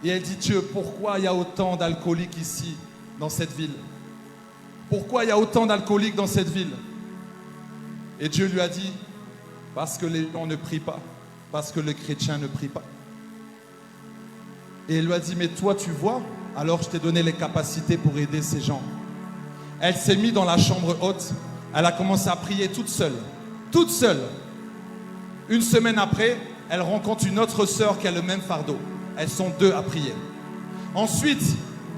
Et elle dit, Dieu, pourquoi il y a autant d'alcooliques ici, dans cette ville? Pourquoi il y a autant d'alcooliques dans cette ville? Et Dieu lui a dit, parce que les gens ne prient pas, parce que les chrétiens ne prient pas. Et elle lui a dit, mais toi tu vois, alors je t'ai donné les capacités pour aider ces gens. Elle s'est mise dans la chambre haute, elle a commencé à prier toute seule. Toute seule. Une semaine après, elle rencontre une autre sœur qui a le même fardeau. Elles sont 2 à prier. Ensuite,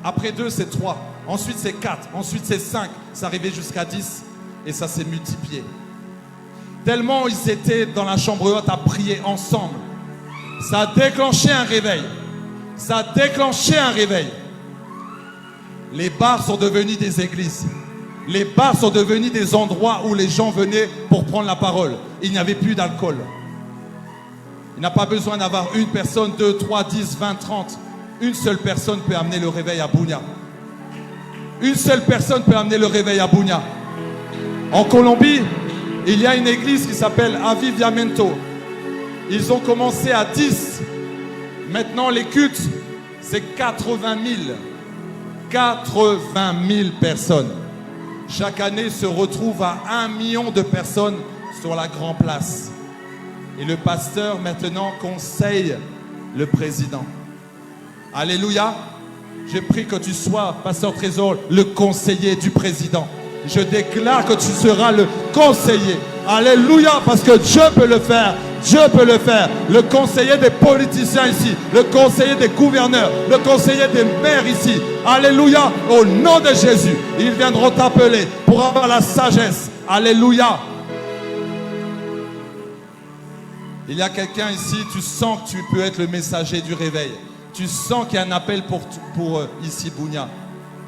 après 2, c'est 3. Ensuite, c'est 4. Ensuite, c'est 5. C'est arrivé jusqu'à 10. Et ça s'est multiplié. Tellement ils étaient dans la chambre haute à prier ensemble. Ça a déclenché un réveil. Ça a déclenché un réveil. Les bars sont devenus des églises. Les bars sont devenus des endroits où les gens venaient pour prendre la parole. Il n'y avait plus d'alcool. Il n'a pas besoin d'avoir une personne, 2, 3, 10, 20, 30. Une seule personne peut amener le réveil à Bunia. Une seule personne peut amener le réveil à Bunia. En Colombie, il y a une église qui s'appelle Avivamiento. Ils ont commencé à 10. Maintenant, les cultes, c'est 80 000. 80 000 personnes. Chaque année se retrouve à 1 million de personnes sur la Grand Place. Et le pasteur maintenant conseille le président. Alléluia. Je prie que tu sois, pasteur Trésor, le conseiller du président. Je déclare que tu seras le conseiller. Alléluia, parce que Dieu peut le faire. Dieu peut le faire. Le conseiller des politiciens ici, le conseiller des gouverneurs, le conseiller des maires ici. Alléluia, au nom de Jésus, ils viendront t'appeler pour avoir la sagesse. Alléluia. Il y a quelqu'un ici, tu sens que tu peux être le messager du réveil. Tu sens qu'il y a un appel pour ici, Bunia.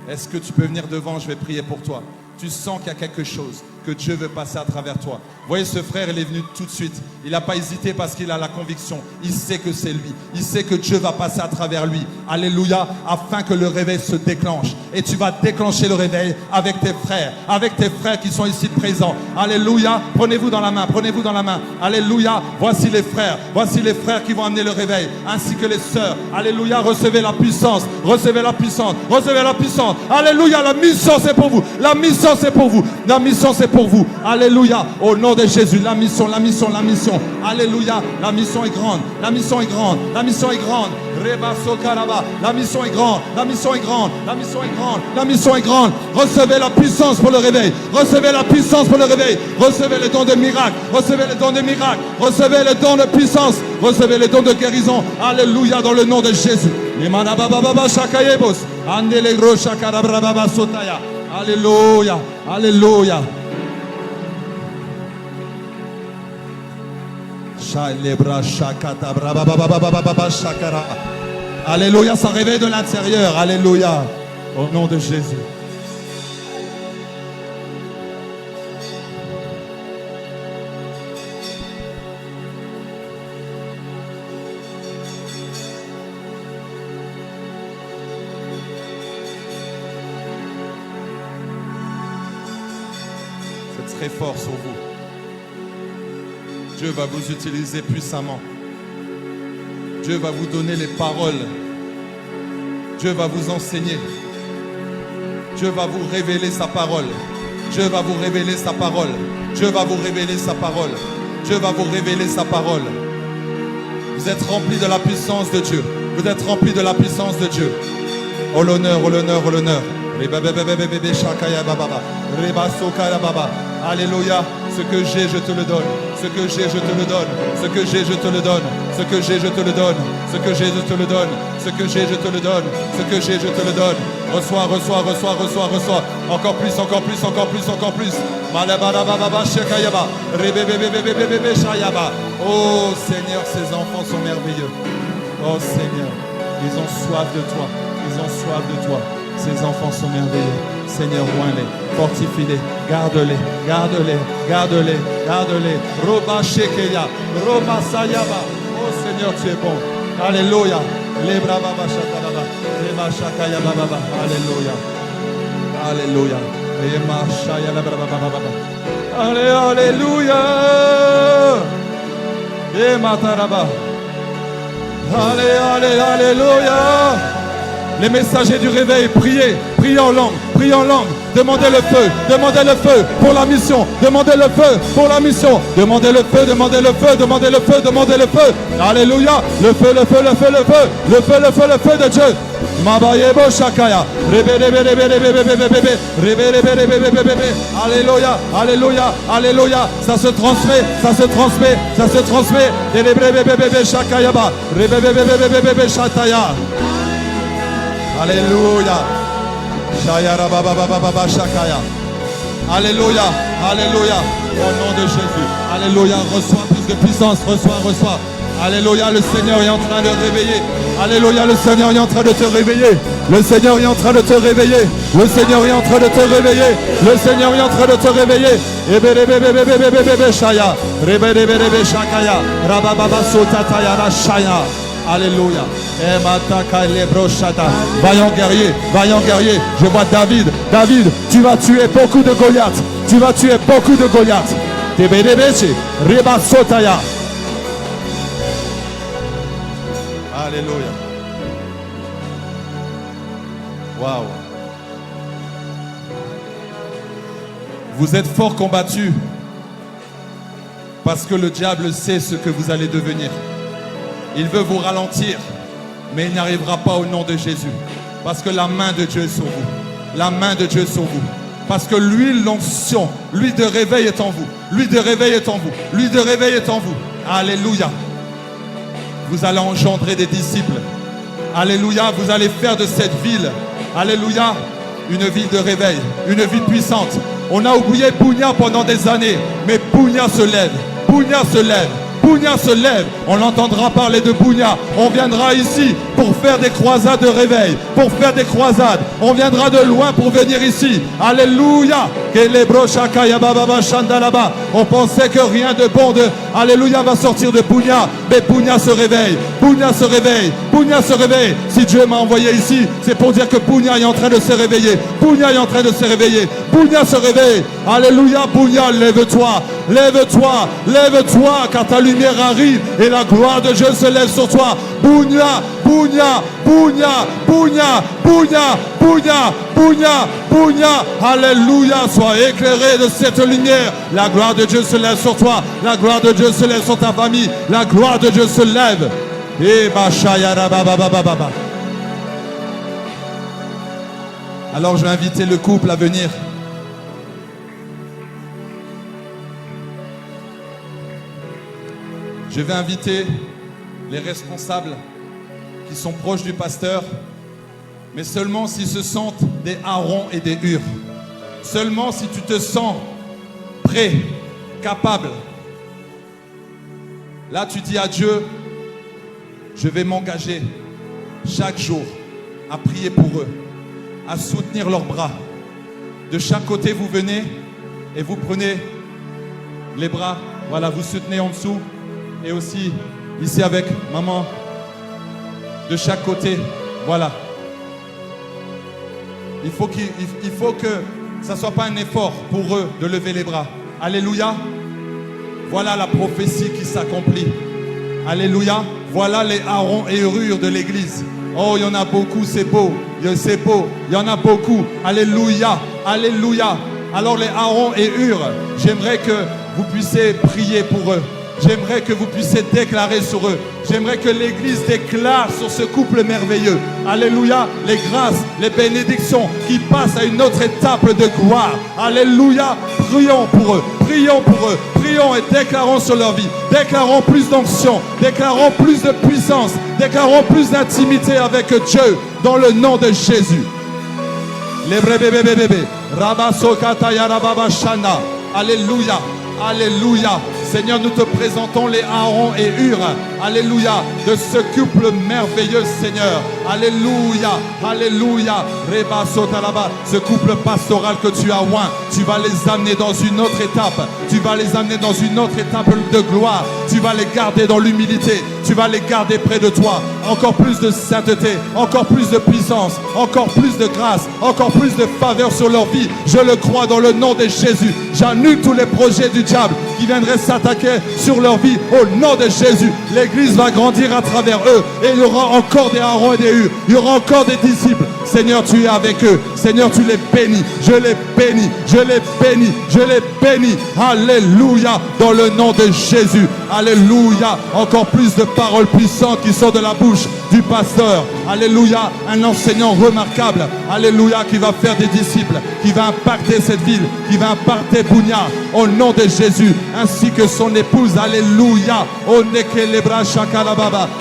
Est-ce que tu peux venir devant? Je vais prier pour toi. Tu sens qu'il y a quelque chose que Dieu veut passer à travers toi. Vous voyez, ce frère, il est venu tout de suite. Il n'a pas hésité parce qu'il a la conviction. Il sait que c'est lui. Il sait que Dieu va passer à travers lui. Alléluia, afin que le réveil se déclenche. Et tu vas déclencher le réveil avec tes frères qui sont ici présents. Alléluia, prenez-vous dans la main, prenez-vous dans la main. Alléluia, voici les frères qui vont amener le réveil, ainsi que les sœurs. Alléluia, recevez la puissance, recevez la puissance, recevez la puissance. Alléluia, la mission c'est pour vous, la mission c'est pour vous, la mission c'est pour vous. Alléluia, au nom de Jésus, la mission. Alléluia, la mission est grande, la mission est grande, la mission est grande. La mission est grande, la mission est grande, la mission est grande, la mission est grande. Recevez la puissance pour le réveil, recevez la puissance pour le réveil, recevez les dons de miracles, recevez les dons de miracles, recevez les dons de puissance, recevez les dons de guérison. Alléluia, dans le nom de Jésus. Alléluia, alléluia. Alléluia, ça réveille de l'intérieur. Alléluia, au nom de Jésus. C'est très fort sur vous. Dieu va vous utiliser puissamment. Dieu va vous donner les paroles. Dieu va vous enseigner. Dieu va vous révéler sa parole. Dieu va vous révéler sa parole. Dieu va vous révéler sa parole. Dieu va vous révéler sa parole. Vous êtes remplis de la puissance de Dieu. Vous êtes remplis de la puissance de Dieu. Oh l'honneur, oh l'honneur, oh l'honneur. Alléluia. Ce que j'ai, je te le donne. Ce que j'ai, je te le donne. Ce que j'ai, je te le donne. Ce que j'ai, je te le donne. Ce que j'ai, je te le donne. Ce que j'ai, je te le donne. Ce que j'ai, je te le donne. Reçois, reçois, reçois, reçois, reçois. Encore plus, encore plus, encore plus, encore plus. Oh Seigneur, ces enfants sont merveilleux. Oh Seigneur, ils ont soif de toi. Ils ont soif de toi. Ces enfants sont merveilleux. Seigneur, oins-les, fortifie-les, garde-les, garde-les, garde-les, garde-les. Roba Shekeya, Roba Sayaba. Oh Seigneur, tu es bon. Alléluia. Lebra Baba Shakalaba, Lema Shakaya Baba. Alléluia. Alléluia. Lema Shaya Baba. Alléluia. Lema Taraba. Alléluia. Les messagers du réveil, priez, priez en langue, demandez le feu pour la mission, demandez le feu pour la mission, demandez le feu, demandez le feu, demandez le feu, demandez le feu. Alléluia, le feu, le feu, le feu, le feu, le feu, le feu, le feu de Dieu. Mabayebo Shakaya, alléluia, alléluia, alléluia, ça se transmet, ça se transmet, ça se transmet. Shakayaba, Shataya. Alléluia. Alléluia. Alléluia. Au nom de Jésus. Alléluia. Reçois plus de puissance. Reçois, reçois. Alléluia, le Seigneur est en train de réveiller. Alléluia, le Seigneur est en train de te réveiller. Le Seigneur est en train de te réveiller. Le Seigneur est en train de te réveiller. Le Seigneur est en train de te réveiller. Alléluia. Vaillant guerrier, vaillant guerrier. Je vois David. David, tu vas tuer beaucoup de Goliaths. Tu vas tuer beaucoup de Goliaths. Alléluia. Waouh. Vous êtes fort combattus parce que le diable sait ce que vous allez devenir. Il veut vous ralentir, mais il n'y arrivera pas au nom de Jésus. Parce que la main de Dieu est sur vous. La main de Dieu est sur vous. Parce que l'huile, l'onction, l'huile de réveil est en vous. L'huile de réveil est en vous. L'huile de réveil est en vous. Alléluia. Vous allez engendrer des disciples. Alléluia. Vous allez faire de cette ville, alléluia, une ville de réveil, une ville puissante. On a oublié Pugna pendant des années, mais Pugna se lève. Pugna se lève. Pugna se lève, on entendra parler de Pugna. On viendra ici pour faire des croisades de réveil, pour faire des croisades. On viendra de loin pour venir ici. Alléluia. On pensait que rien de bon Alléluia va sortir de Pugna, mais Pugna se réveille. Pugna se réveille. Pugna se réveille. Si Dieu m'a envoyé ici, c'est pour dire que Pugna est en train de se réveiller. Pugna est en train de se réveiller. Pugna se réveille. Alléluia. Pugna, lève-toi. Lève-toi. Lève-toi, car ta lumière arrive et la gloire de Dieu se lève sur toi. Pugna, Pugna, Pugna, Pugna, Pugna, Pugna, Pugna, Pugna. Alléluia, sois éclairé de cette lumière. La gloire de Dieu se lève sur toi. La gloire de Dieu se lève sur ta famille. La gloire de Dieu se lève. Alors je vais inviter le couple à venir. Je vais inviter les responsables qui sont proches du pasteur, mais seulement s'ils se sentent des Aaron et des Hur. Seulement si tu te sens prêt, capable. Là, tu dis à Dieu, je vais m'engager chaque jour à prier pour eux, à soutenir leurs bras. De chaque côté, vous venez et vous prenez les bras. Voilà, vous soutenez en dessous. Et aussi ici avec maman. De chaque côté. Voilà. Il faut que ça ne soit pas un effort pour eux de lever les bras. Alléluia. Voilà la prophétie qui s'accomplit. Alléluia. Voilà les Aaron et Hur de l'église. Oh, il y en a beaucoup, c'est beau. C'est beau. Il y en a beaucoup. Alléluia. Alléluia. Alors les Aaron et Hur, j'aimerais que vous puissiez prier pour eux. J'aimerais que vous puissiez déclarer sur eux. J'aimerais que l'Église déclare sur ce couple merveilleux. Alléluia. Les grâces, les bénédictions qui passent à une autre étape de gloire. Alléluia. Prions pour eux. Prions pour eux. Prions et déclarons sur leur vie. Déclarons plus d'onction. Déclarons plus de puissance. Déclarons plus d'intimité avec Dieu dans le nom de Jésus. Alléluia. Alléluia. Seigneur, nous te présentons les Aaron et Hur. Alléluia. De ce couple merveilleux, Seigneur. Alléluia. Alléluia. Reba Sotalaba. Ce couple pastoral que tu as oint, tu vas les amener dans une autre étape. Tu vas les amener dans une autre étape de gloire. Tu vas les garder dans l'humilité. Tu vas les garder près de toi. Encore plus de sainteté. Encore plus de puissance. Encore plus de grâce. Encore plus de faveur sur leur vie. Je le crois dans le nom de Jésus. J'annule tous les projets du diable qui viendraient s'attaquer sur leur vie au nom de Jésus. L'église va grandir à travers eux et il y aura encore des Aaron et des Hur. Il y aura encore des disciples. Seigneur, tu es avec eux. Seigneur, tu les bénis. Je les bénis. Je les bénis. Je les bénis. Alléluia. Dans le nom de Jésus. Alléluia. Encore plus de paroles puissantes qui sortent de la bouche du pasteur. Alléluia. Un enseignant remarquable. Alléluia. Qui va faire des disciples. Qui va impacter cette ville. Qui va impacter Pugna. Au nom de Jésus. Ainsi que son épouse. Alléluia.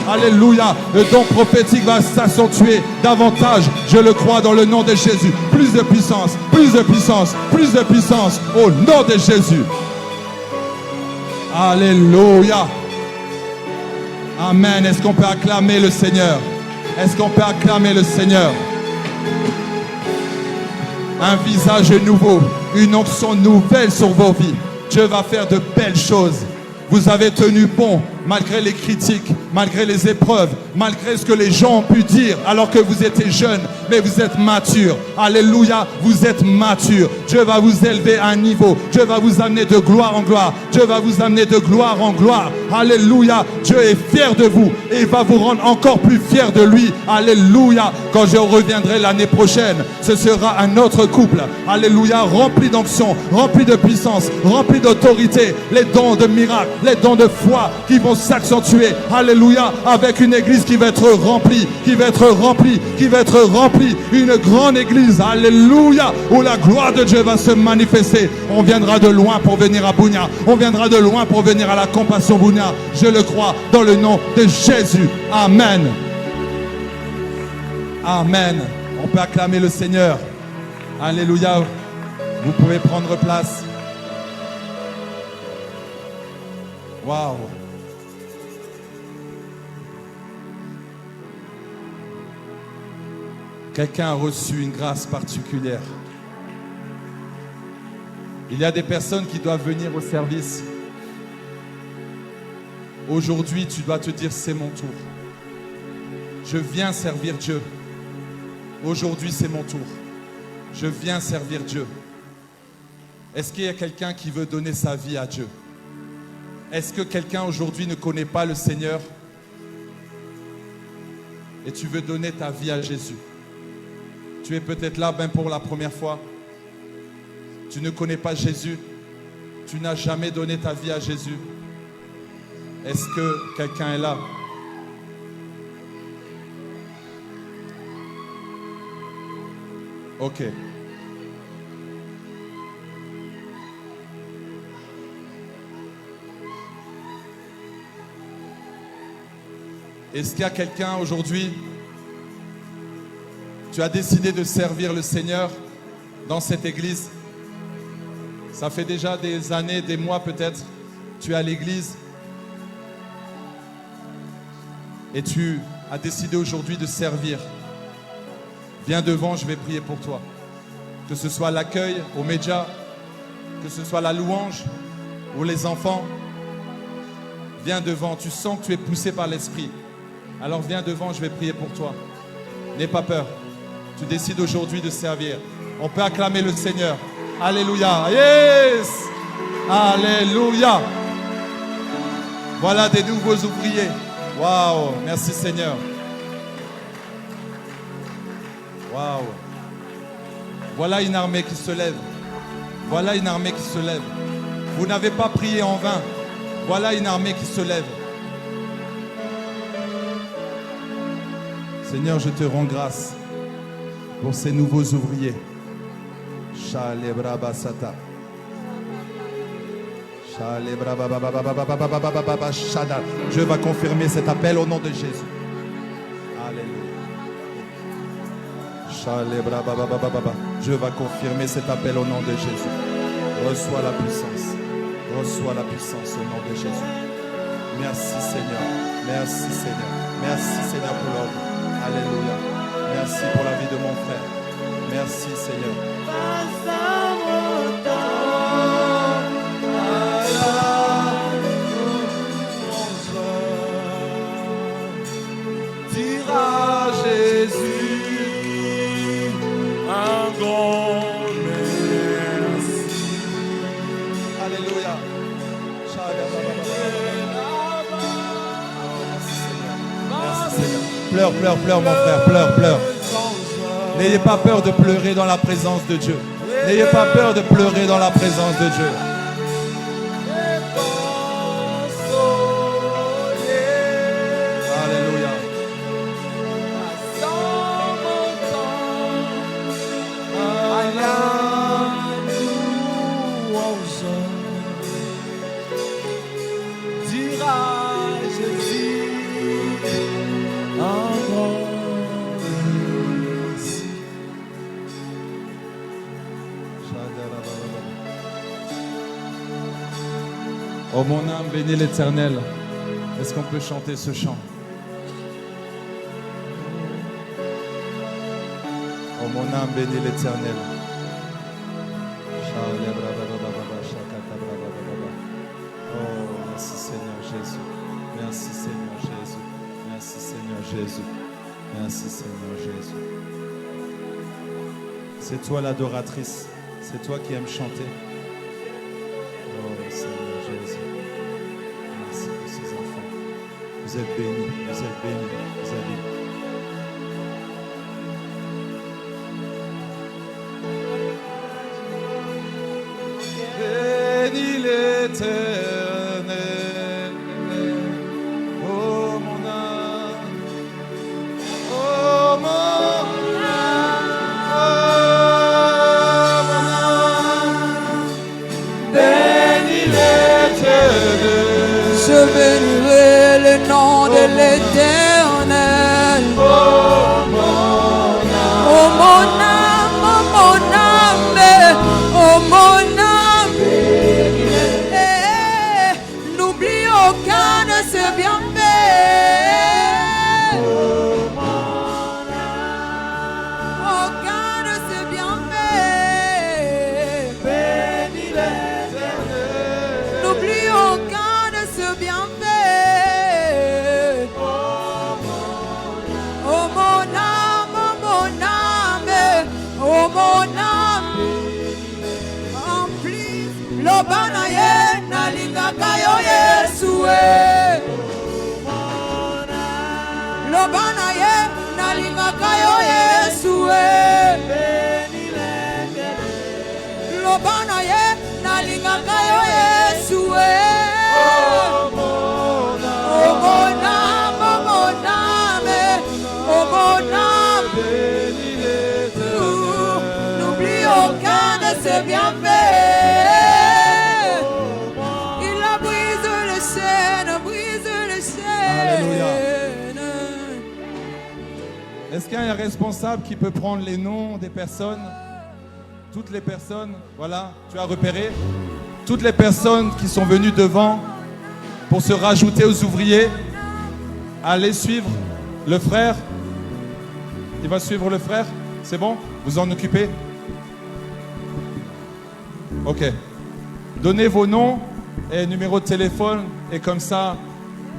Alléluia. Le don prophétique va s'accentuer davantage. Je le crois dans le nom de Jésus. Plus de puissance. Plus de puissance. Plus de puissance. Au nom de Jésus. Alléluia. Amen. Est-ce qu'on peut acclamer le Seigneur? Est-ce qu'on peut acclamer le Seigneur? Un visage nouveau, une onction nouvelle sur vos vies. Dieu va faire de belles choses. Vous avez tenu bon malgré les critiques, malgré les épreuves, malgré ce que les gens ont pu dire alors que vous étiez jeune, mais vous êtes mature. Alléluia, vous êtes mature. Dieu va vous élever à un niveau. Dieu va vous amener de gloire en gloire. Dieu va vous amener de gloire en gloire. Alléluia, Dieu est fier de vous et il va vous rendre encore plus fier de lui. Alléluia, quand je reviendrai l'année prochaine, ce sera un autre couple. Alléluia, rempli d'onction, rempli de puissance, rempli d'autorité, les dons de miracles, les dons de foi qui vont s'accentuer. Alléluia, avec une église qui va être remplie, qui va être remplie, qui va être remplie. Une grande église, alléluia, où la gloire de Dieu va se manifester. On viendra de loin pour venir à Bounia. On viendra de loin pour venir à la Compassion Bounia. Je le crois dans le nom de Jésus. Amen. Amen. On peut acclamer le Seigneur. Alléluia. Vous pouvez prendre place. Waouh. Quelqu'un a reçu une grâce particulière. Il y a des personnes qui doivent venir au service. Aujourd'hui, tu dois te dire, c'est mon tour. Je viens servir Dieu. Aujourd'hui, c'est mon tour. Je viens servir Dieu. Est-ce qu'il y a quelqu'un qui veut donner sa vie à Dieu? Est-ce que quelqu'un aujourd'hui ne connaît pas le Seigneur et tu veux donner ta vie à Jésus? Tu es peut-être là même pour la première fois. Tu ne connais pas Jésus. Tu n'as jamais donné ta vie à Jésus. Est-ce que quelqu'un est là? Ok. Est-ce qu'il y a quelqu'un aujourd'hui? Tu as décidé de servir le Seigneur dans cette église. Ça fait déjà des années, des mois peut-être. Tu es à l'église. Et tu as décidé aujourd'hui de servir. Viens devant, je vais prier pour toi. Que ce soit l'accueil aux médias, que ce soit la louange ou les enfants. Viens devant, tu sens que tu es poussé par l'Esprit. Alors viens devant, je vais prier pour toi. N'aie pas peur. Tu décides aujourd'hui de servir. On peut acclamer le Seigneur. Alléluia. Yes. Alléluia. Voilà des nouveaux ouvriers. Waouh. Merci Seigneur. Waouh. Voilà une armée qui se lève. Voilà une armée qui se lève. Vous n'avez pas prié en vain. Voilà une armée qui se lève. Seigneur, je te rends grâce pour ces nouveaux ouvriers. Dieu va confirmer cet appel au nom de Jésus. Alléluia. Dieu va confirmer cet appel au nom de Jésus. Reçois la puissance. Reçois la puissance au nom de Jésus. Merci Seigneur. Merci Seigneur. Merci Seigneur pour l'ordre. Alléluia. Merci pour la vie de mon frère. Merci Seigneur. Dira Jésus un grand merci. Alléluia. Pleure, pleure, pleure mon frère, pleure, pleure. N'ayez pas peur de pleurer dans la présence de Dieu. N'ayez pas peur de pleurer dans la présence de Dieu. Alléluia. Oh mon âme, bénis l'Éternel. Est-ce Est-ce qu'on peut chanter ce chant? Oh mon âme bénit l'Éternel. Oh, merci Seigneur Jésus. Merci Seigneur Jésus. Merci Seigneur Jésus. Merci Seigneur Jésus. C'est toi l'adoratrice. C'est toi qui aimes chanter. Oh Seigneur Jésus. Merci pour ces enfants. Vous êtes bénis. Vous êtes bénis. Vous êtes bénis. Bénis l'Éternel, oh mon âme, oh mon âme, oh mon âme. Bénis l'Éternel, Je bénirai le nom de l'Éternel. oh mon âme, Oh mon âme, oh mon âme, oh mon âme. Eh, n'oublie aucun de ses bienfaits. Aucun de ses bienfaits. bénis l'Éternel, N'oublie aucun de ses bienfaits. Oh mon âme, oh mon âme, oh mon âme. En plus, l'obanaye nalingaka yo Yesue. L'obanaye nalingaka yo Yesue. L'obanaye nalingaka yo Yesue. Oh mon âme, oh mon âme, oh mon âme. bénis l'Éternel. N'oublie aucun de ses bienfaits. Il a brisé les chaînes, brisé les chaînes. Est-ce qu'il y a un responsable qui peut prendre les noms des personnes? Toutes les personnes, voilà, tu as repéré. Toutes les personnes qui sont venues devant pour se rajouter aux ouvriers, allez suivre le frère. Il va suivre le frère, c'est bon? Vous en occupez? Ok. Donnez vos noms et numéro de téléphone et comme ça,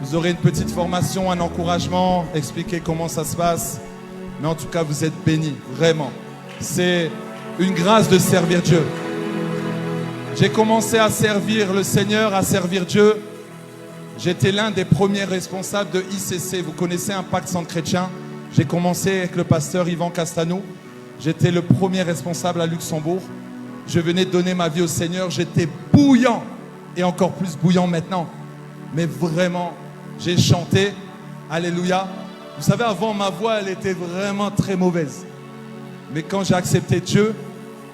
vous aurez une petite formation, un encouragement, expliquer comment ça se passe. Mais en tout cas, vous êtes bénis, vraiment. C'est une grâce de servir Dieu. J'ai commencé à servir le Seigneur, à servir Dieu. J'étais l'un des premiers responsables de ICC. Vous connaissez Impact Centre Chrétien? J'ai commencé avec le pasteur Yvan Castanou. J'étais le premier responsable à Luxembourg. Je venais de donner ma vie au Seigneur. J'étais bouillant et encore plus bouillant maintenant. Mais vraiment, j'ai chanté. Alléluia. Vous savez, avant, ma voix, elle était vraiment très mauvaise. Mais quand j'ai accepté Dieu,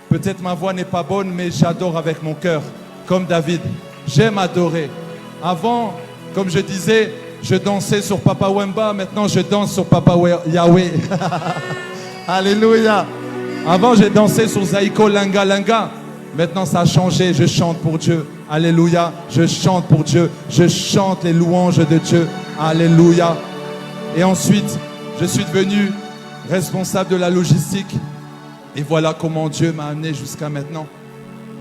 peut-être ma voix n'est pas bonne, mais j'adore avec mon cœur, comme David. J'aime adorer. Avant, comme je disais, je dansais sur Papa Wemba. Maintenant, je danse sur Papa Yahweh. Alléluia. Avant, j'ai dansé sur Zaiko Langa Langa. Maintenant, ça a changé. Je chante pour Dieu. Alléluia. Je chante pour Dieu. Je chante les louanges de Dieu. Alléluia. Et ensuite, je suis devenu responsable de la logistique. Et voilà comment Dieu m'a amené jusqu'à maintenant.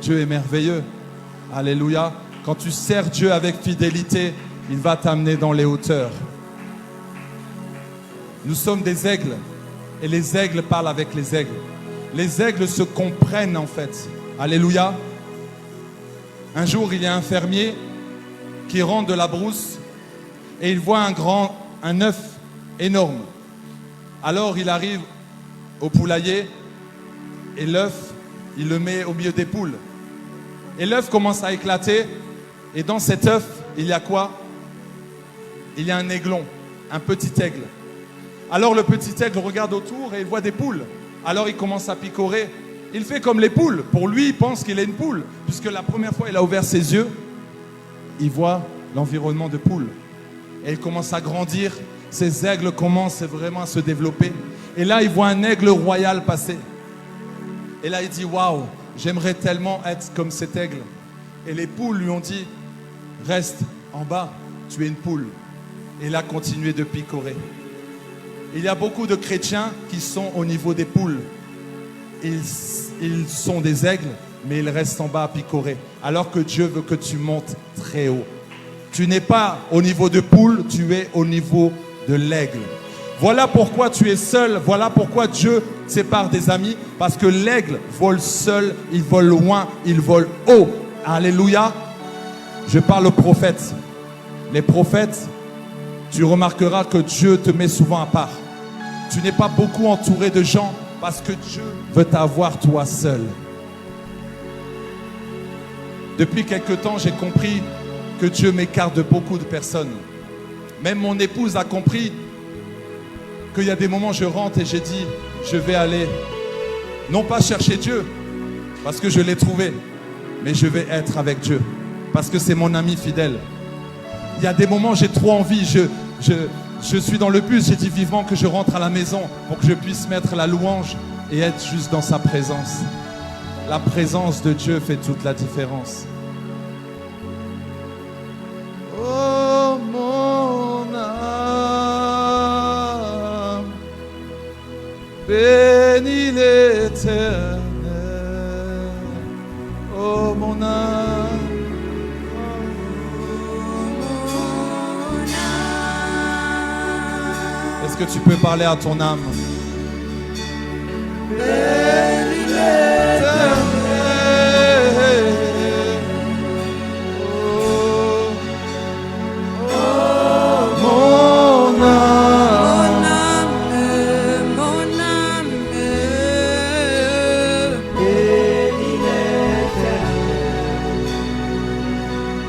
Dieu est merveilleux. Alléluia. Quand tu sers Dieu avec fidélité, il va t'amener dans les hauteurs. Nous sommes des aigles. Et les aigles parlent avec les aigles. Les aigles se comprennent en fait. Alléluia. Un jour, il y a un fermier qui rentre de la brousse et il voit un œuf énorme. Alors il arrive au poulailler et l'œuf, il le met au milieu des poules. Et l'œuf commence à éclater et dans cet œuf, il y a quoi? Il y a un aiglon, un petit aigle. Alors le petit aigle regarde autour et il voit des poules. Alors il commence à picorer. Il fait comme les poules. Pour lui, il pense qu'il est une poule. Puisque la première fois, il a ouvert ses yeux, il voit l'environnement de poules. Et il commence à grandir. Ces aigles commencent vraiment à se développer. Et là, il voit un aigle royal passer. Et là, il dit, waouh, j'aimerais tellement être comme cet aigle. Et les poules lui ont dit, reste en bas, tu es une poule. Et il a continué de picorer. Il y a beaucoup de chrétiens qui sont au niveau des poules. Ils sont des aigles, mais ils restent en bas à picorer. Alors que Dieu veut que tu montes très haut. Tu n'es pas au niveau de poule, tu es au niveau de l'aigle. Voilà pourquoi tu es seul. Voilà pourquoi Dieu sépare des amis. Parce que l'aigle vole seul, il vole loin, il vole haut. Alléluia. Je parle aux prophètes. Les prophètes, tu remarqueras que Dieu te met souvent à part. Tu n'es pas beaucoup entouré de gens parce que Dieu veut t'avoir toi seul. Depuis quelque temps, j'ai compris que Dieu m'écarte de beaucoup de personnes. Même mon épouse a compris qu'il y a des moments où je rentre et j'ai dit, je vais aller, non pas chercher Dieu, parce que je l'ai trouvé, mais je vais être avec Dieu, parce que c'est mon ami fidèle. Il y a des moments où j'ai trop envie, je suis dans le bus, j'ai dit vivement que je rentre à la maison pour que je puisse mettre la louange et être juste dans sa présence. La présence de Dieu fait toute la différence. Oh mon âme, bénis l'Éternel. Oh mon âme. Est-ce que tu peux parler à ton âme? Bénis l'Éternel. Mon âme. Bénis l'Éternel.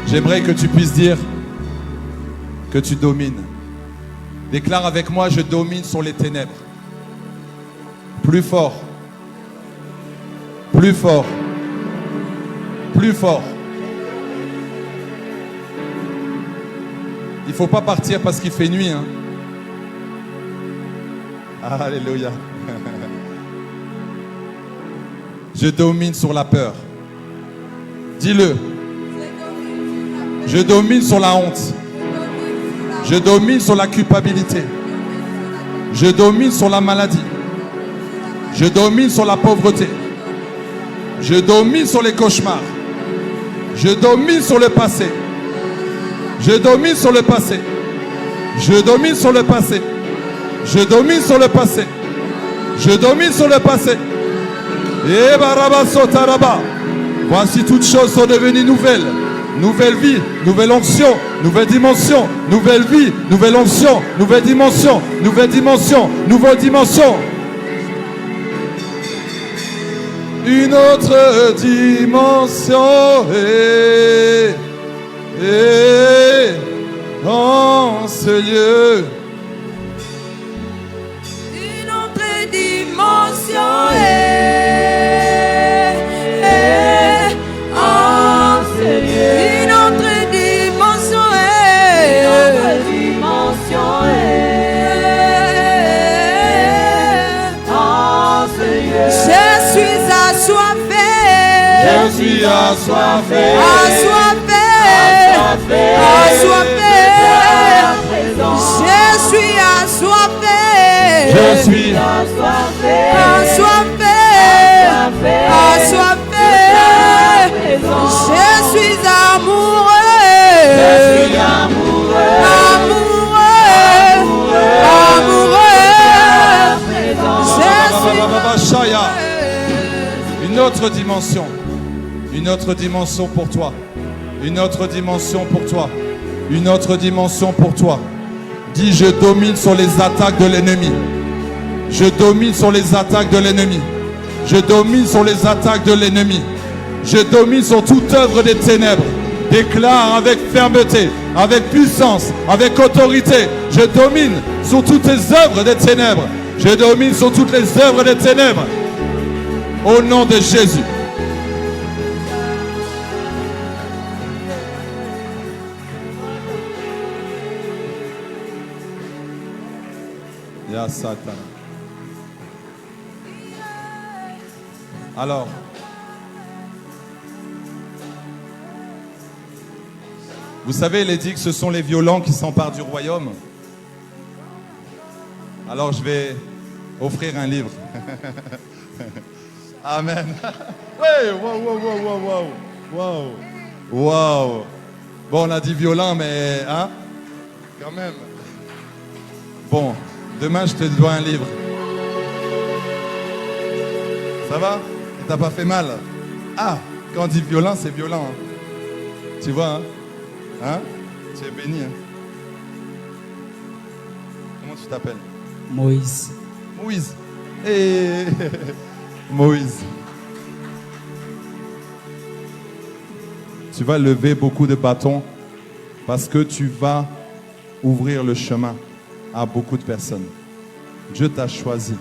J'aimerais que tu puisses dire que tu domines. Déclare avec moi, je domine sur les ténèbres. Plus fort. Plus fort. Plus fort. Il ne faut pas partir parce qu'il fait nuit. Hein. Alléluia. Je domine sur la peur. Dis-le. Je domine sur la honte. Je domine sur la culpabilité. Je domine sur la maladie. Je domine sur la pauvreté. Je domine sur les cauchemars. Je domine sur le passé. Je domine sur le passé. Je domine sur le passé. Je domine sur le passé. Je domine sur le passé. Et baraba sotaraba. Voici toutes choses sont devenues nouvelles. Nouvelle vie, nouvelle onction, nouvelle dimension, nouvelle vie, nouvelle onction, nouvelle dimension, nouvelle dimension, nouvelle dimension. Une autre dimension dans ce lieu. Une autre dimension en ce lieu. Une autre dimension en ce lieu. Je suis assoiffé. Je suis assoiffé. Assoiffé. Assoiffé. Je suis assoiffé. Je suis assoiffé. Assoiffé. Assoiffé. Je suis amoureux. Je suis amoureux. Amoureux. Amoureux. Je suis Une autre dimension. Une autre dimension pour toi. Une autre dimension pour toi. Une autre dimension pour toi. Dis, je domine sur les attaques de l'ennemi. Je domine sur les attaques de l'ennemi. Je domine sur les attaques de l'ennemi. Je domine sur toute œuvre des ténèbres. Déclare avec fermeté, avec puissance, avec autorité. Je domine sur toutes les œuvres des ténèbres. Je domine sur toutes les œuvres des ténèbres. Au nom de Jésus. Ya Satan. Alors, Vous savez, il est dit que ce sont les violents qui s'emparent du royaume. Alors je vais offrir un livre. Amen. Ouais, wow. Bon, on a dit violent, mais hein, quand même. Bon, demain je te dois un livre. Ça va? T'as pas fait mal? Ah, quand on dit violent, c'est violent. Hein. Tu vois, hein? Hein? Tu es béni. Hein? Comment tu t'appelles? Moïse. Moïse. Hey. Moïse. Tu vas lever beaucoup de bâtons parce que tu vas ouvrir le chemin à beaucoup de personnes. Dieu t'a choisi.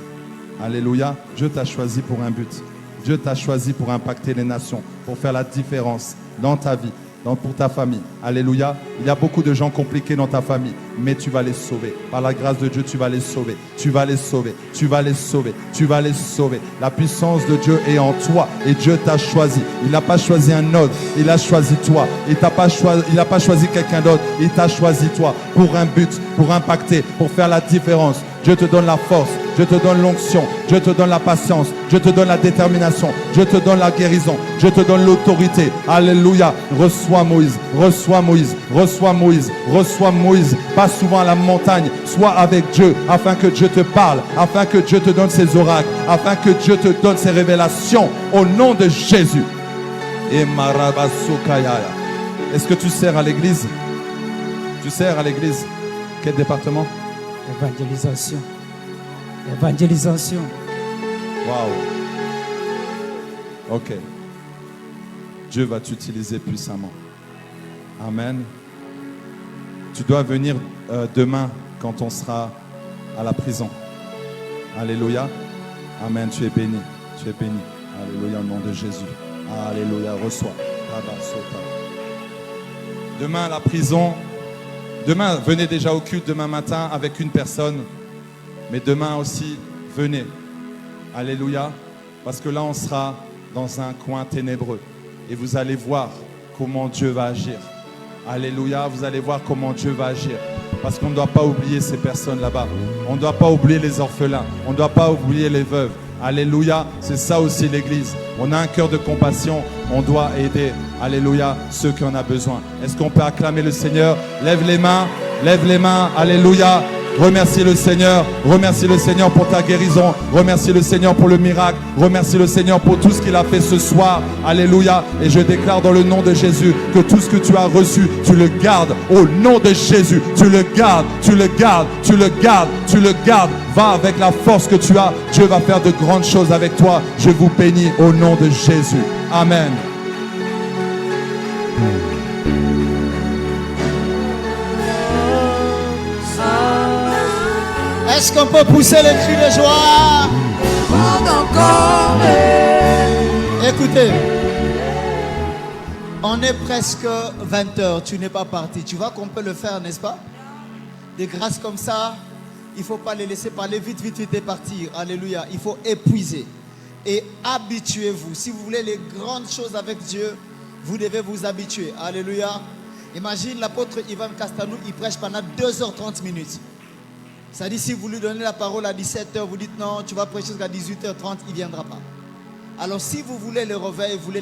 Alléluia. Dieu t'a choisi pour un but. Dieu t'a choisi pour impacter les nations, pour faire la différence dans ta vie, pour ta famille. Alléluia. Il y a beaucoup de gens compliqués dans ta famille, mais tu vas les sauver. Par la grâce de Dieu, tu vas les sauver. Tu vas les sauver. Tu vas les sauver. Tu vas les sauver. La puissance de Dieu est en toi et Dieu t'a choisi. Il n'a pas choisi un autre. Il a choisi toi. Il n'a pas choisi quelqu'un d'autre. Il t'a choisi toi pour un but, pour impacter, pour faire la différence. Dieu te donne la force. Dieu te donne l'onction. Dieu te donne la patience. Dieu te donne la détermination. Dieu te donne la guérison. Dieu te donne l'autorité. Alléluia. Reçois Moïse. Reçois Moïse. Reçois Moïse. Reçois Moïse. Pas souvent à la montagne. Sois avec Dieu afin que Dieu te parle. Afin que Dieu te donne ses oracles. Afin que Dieu te donne ses révélations. Au nom de Jésus. Et Marabasukaya. Est-ce que tu sers à l'église? Tu sers à l'église? Quel département? Évangélisation. Évangélisation. Waouh. Ok. Dieu va t'utiliser puissamment. Amen. Tu dois venir demain quand on sera à la prison. Alléluia. Amen. Tu es béni. Tu es béni. Alléluia au nom de Jésus. Alléluia. Reçois. Demain à la prison. Demain, venez déjà au culte demain matin avec une personne. Mais demain aussi, venez. Alléluia. Parce que là, on sera dans un coin ténébreux. Et vous allez voir comment Dieu va agir. Alléluia. Vous allez voir comment Dieu va agir. Parce qu'on ne doit pas oublier ces personnes là-bas. On ne doit pas oublier les orphelins. On ne doit pas oublier les veuves. Alléluia. C'est ça aussi l'église. On a un cœur de compassion. On doit aider. Alléluia. Ceux qui en ont besoin. Est-ce qu'on peut acclamer le Seigneur? Lève les mains. Lève les mains. Alléluia. Remercie le Seigneur. Remercie le Seigneur pour ta guérison. Remercie le Seigneur pour le miracle. Remercie le Seigneur pour tout ce qu'il a fait ce soir. Alléluia. Et je déclare dans le nom de Jésus que tout ce que tu as reçu, tu le gardes au nom de Jésus. Tu le gardes, tu le gardes, tu le gardes, tu le gardes. Va avec la force que tu as. Dieu va faire de grandes choses avec toi. Je vous bénis au nom de Jésus. Amen. Est-ce qu'on peut pousser les cris de joie? Encore. Écoutez, on est presque 20h, tu n'es pas parti. Tu vois qu'on peut le faire, n'est-ce pas? Des grâces comme ça, il ne faut pas les laisser parler vite et partir. Alléluia. Il faut épuiser. Et habituez-vous. Si vous voulez les grandes choses avec Dieu, vous devez vous habituer. Alléluia. Imagine l'apôtre Ivan Castanou, il prêche pendant 2h30 minutes. Ça dit, si vous lui donnez la parole à 17h, vous dites non, tu vas prêcher jusqu'à 18h30, il ne viendra pas. Alors si vous voulez le réveil, vous voulez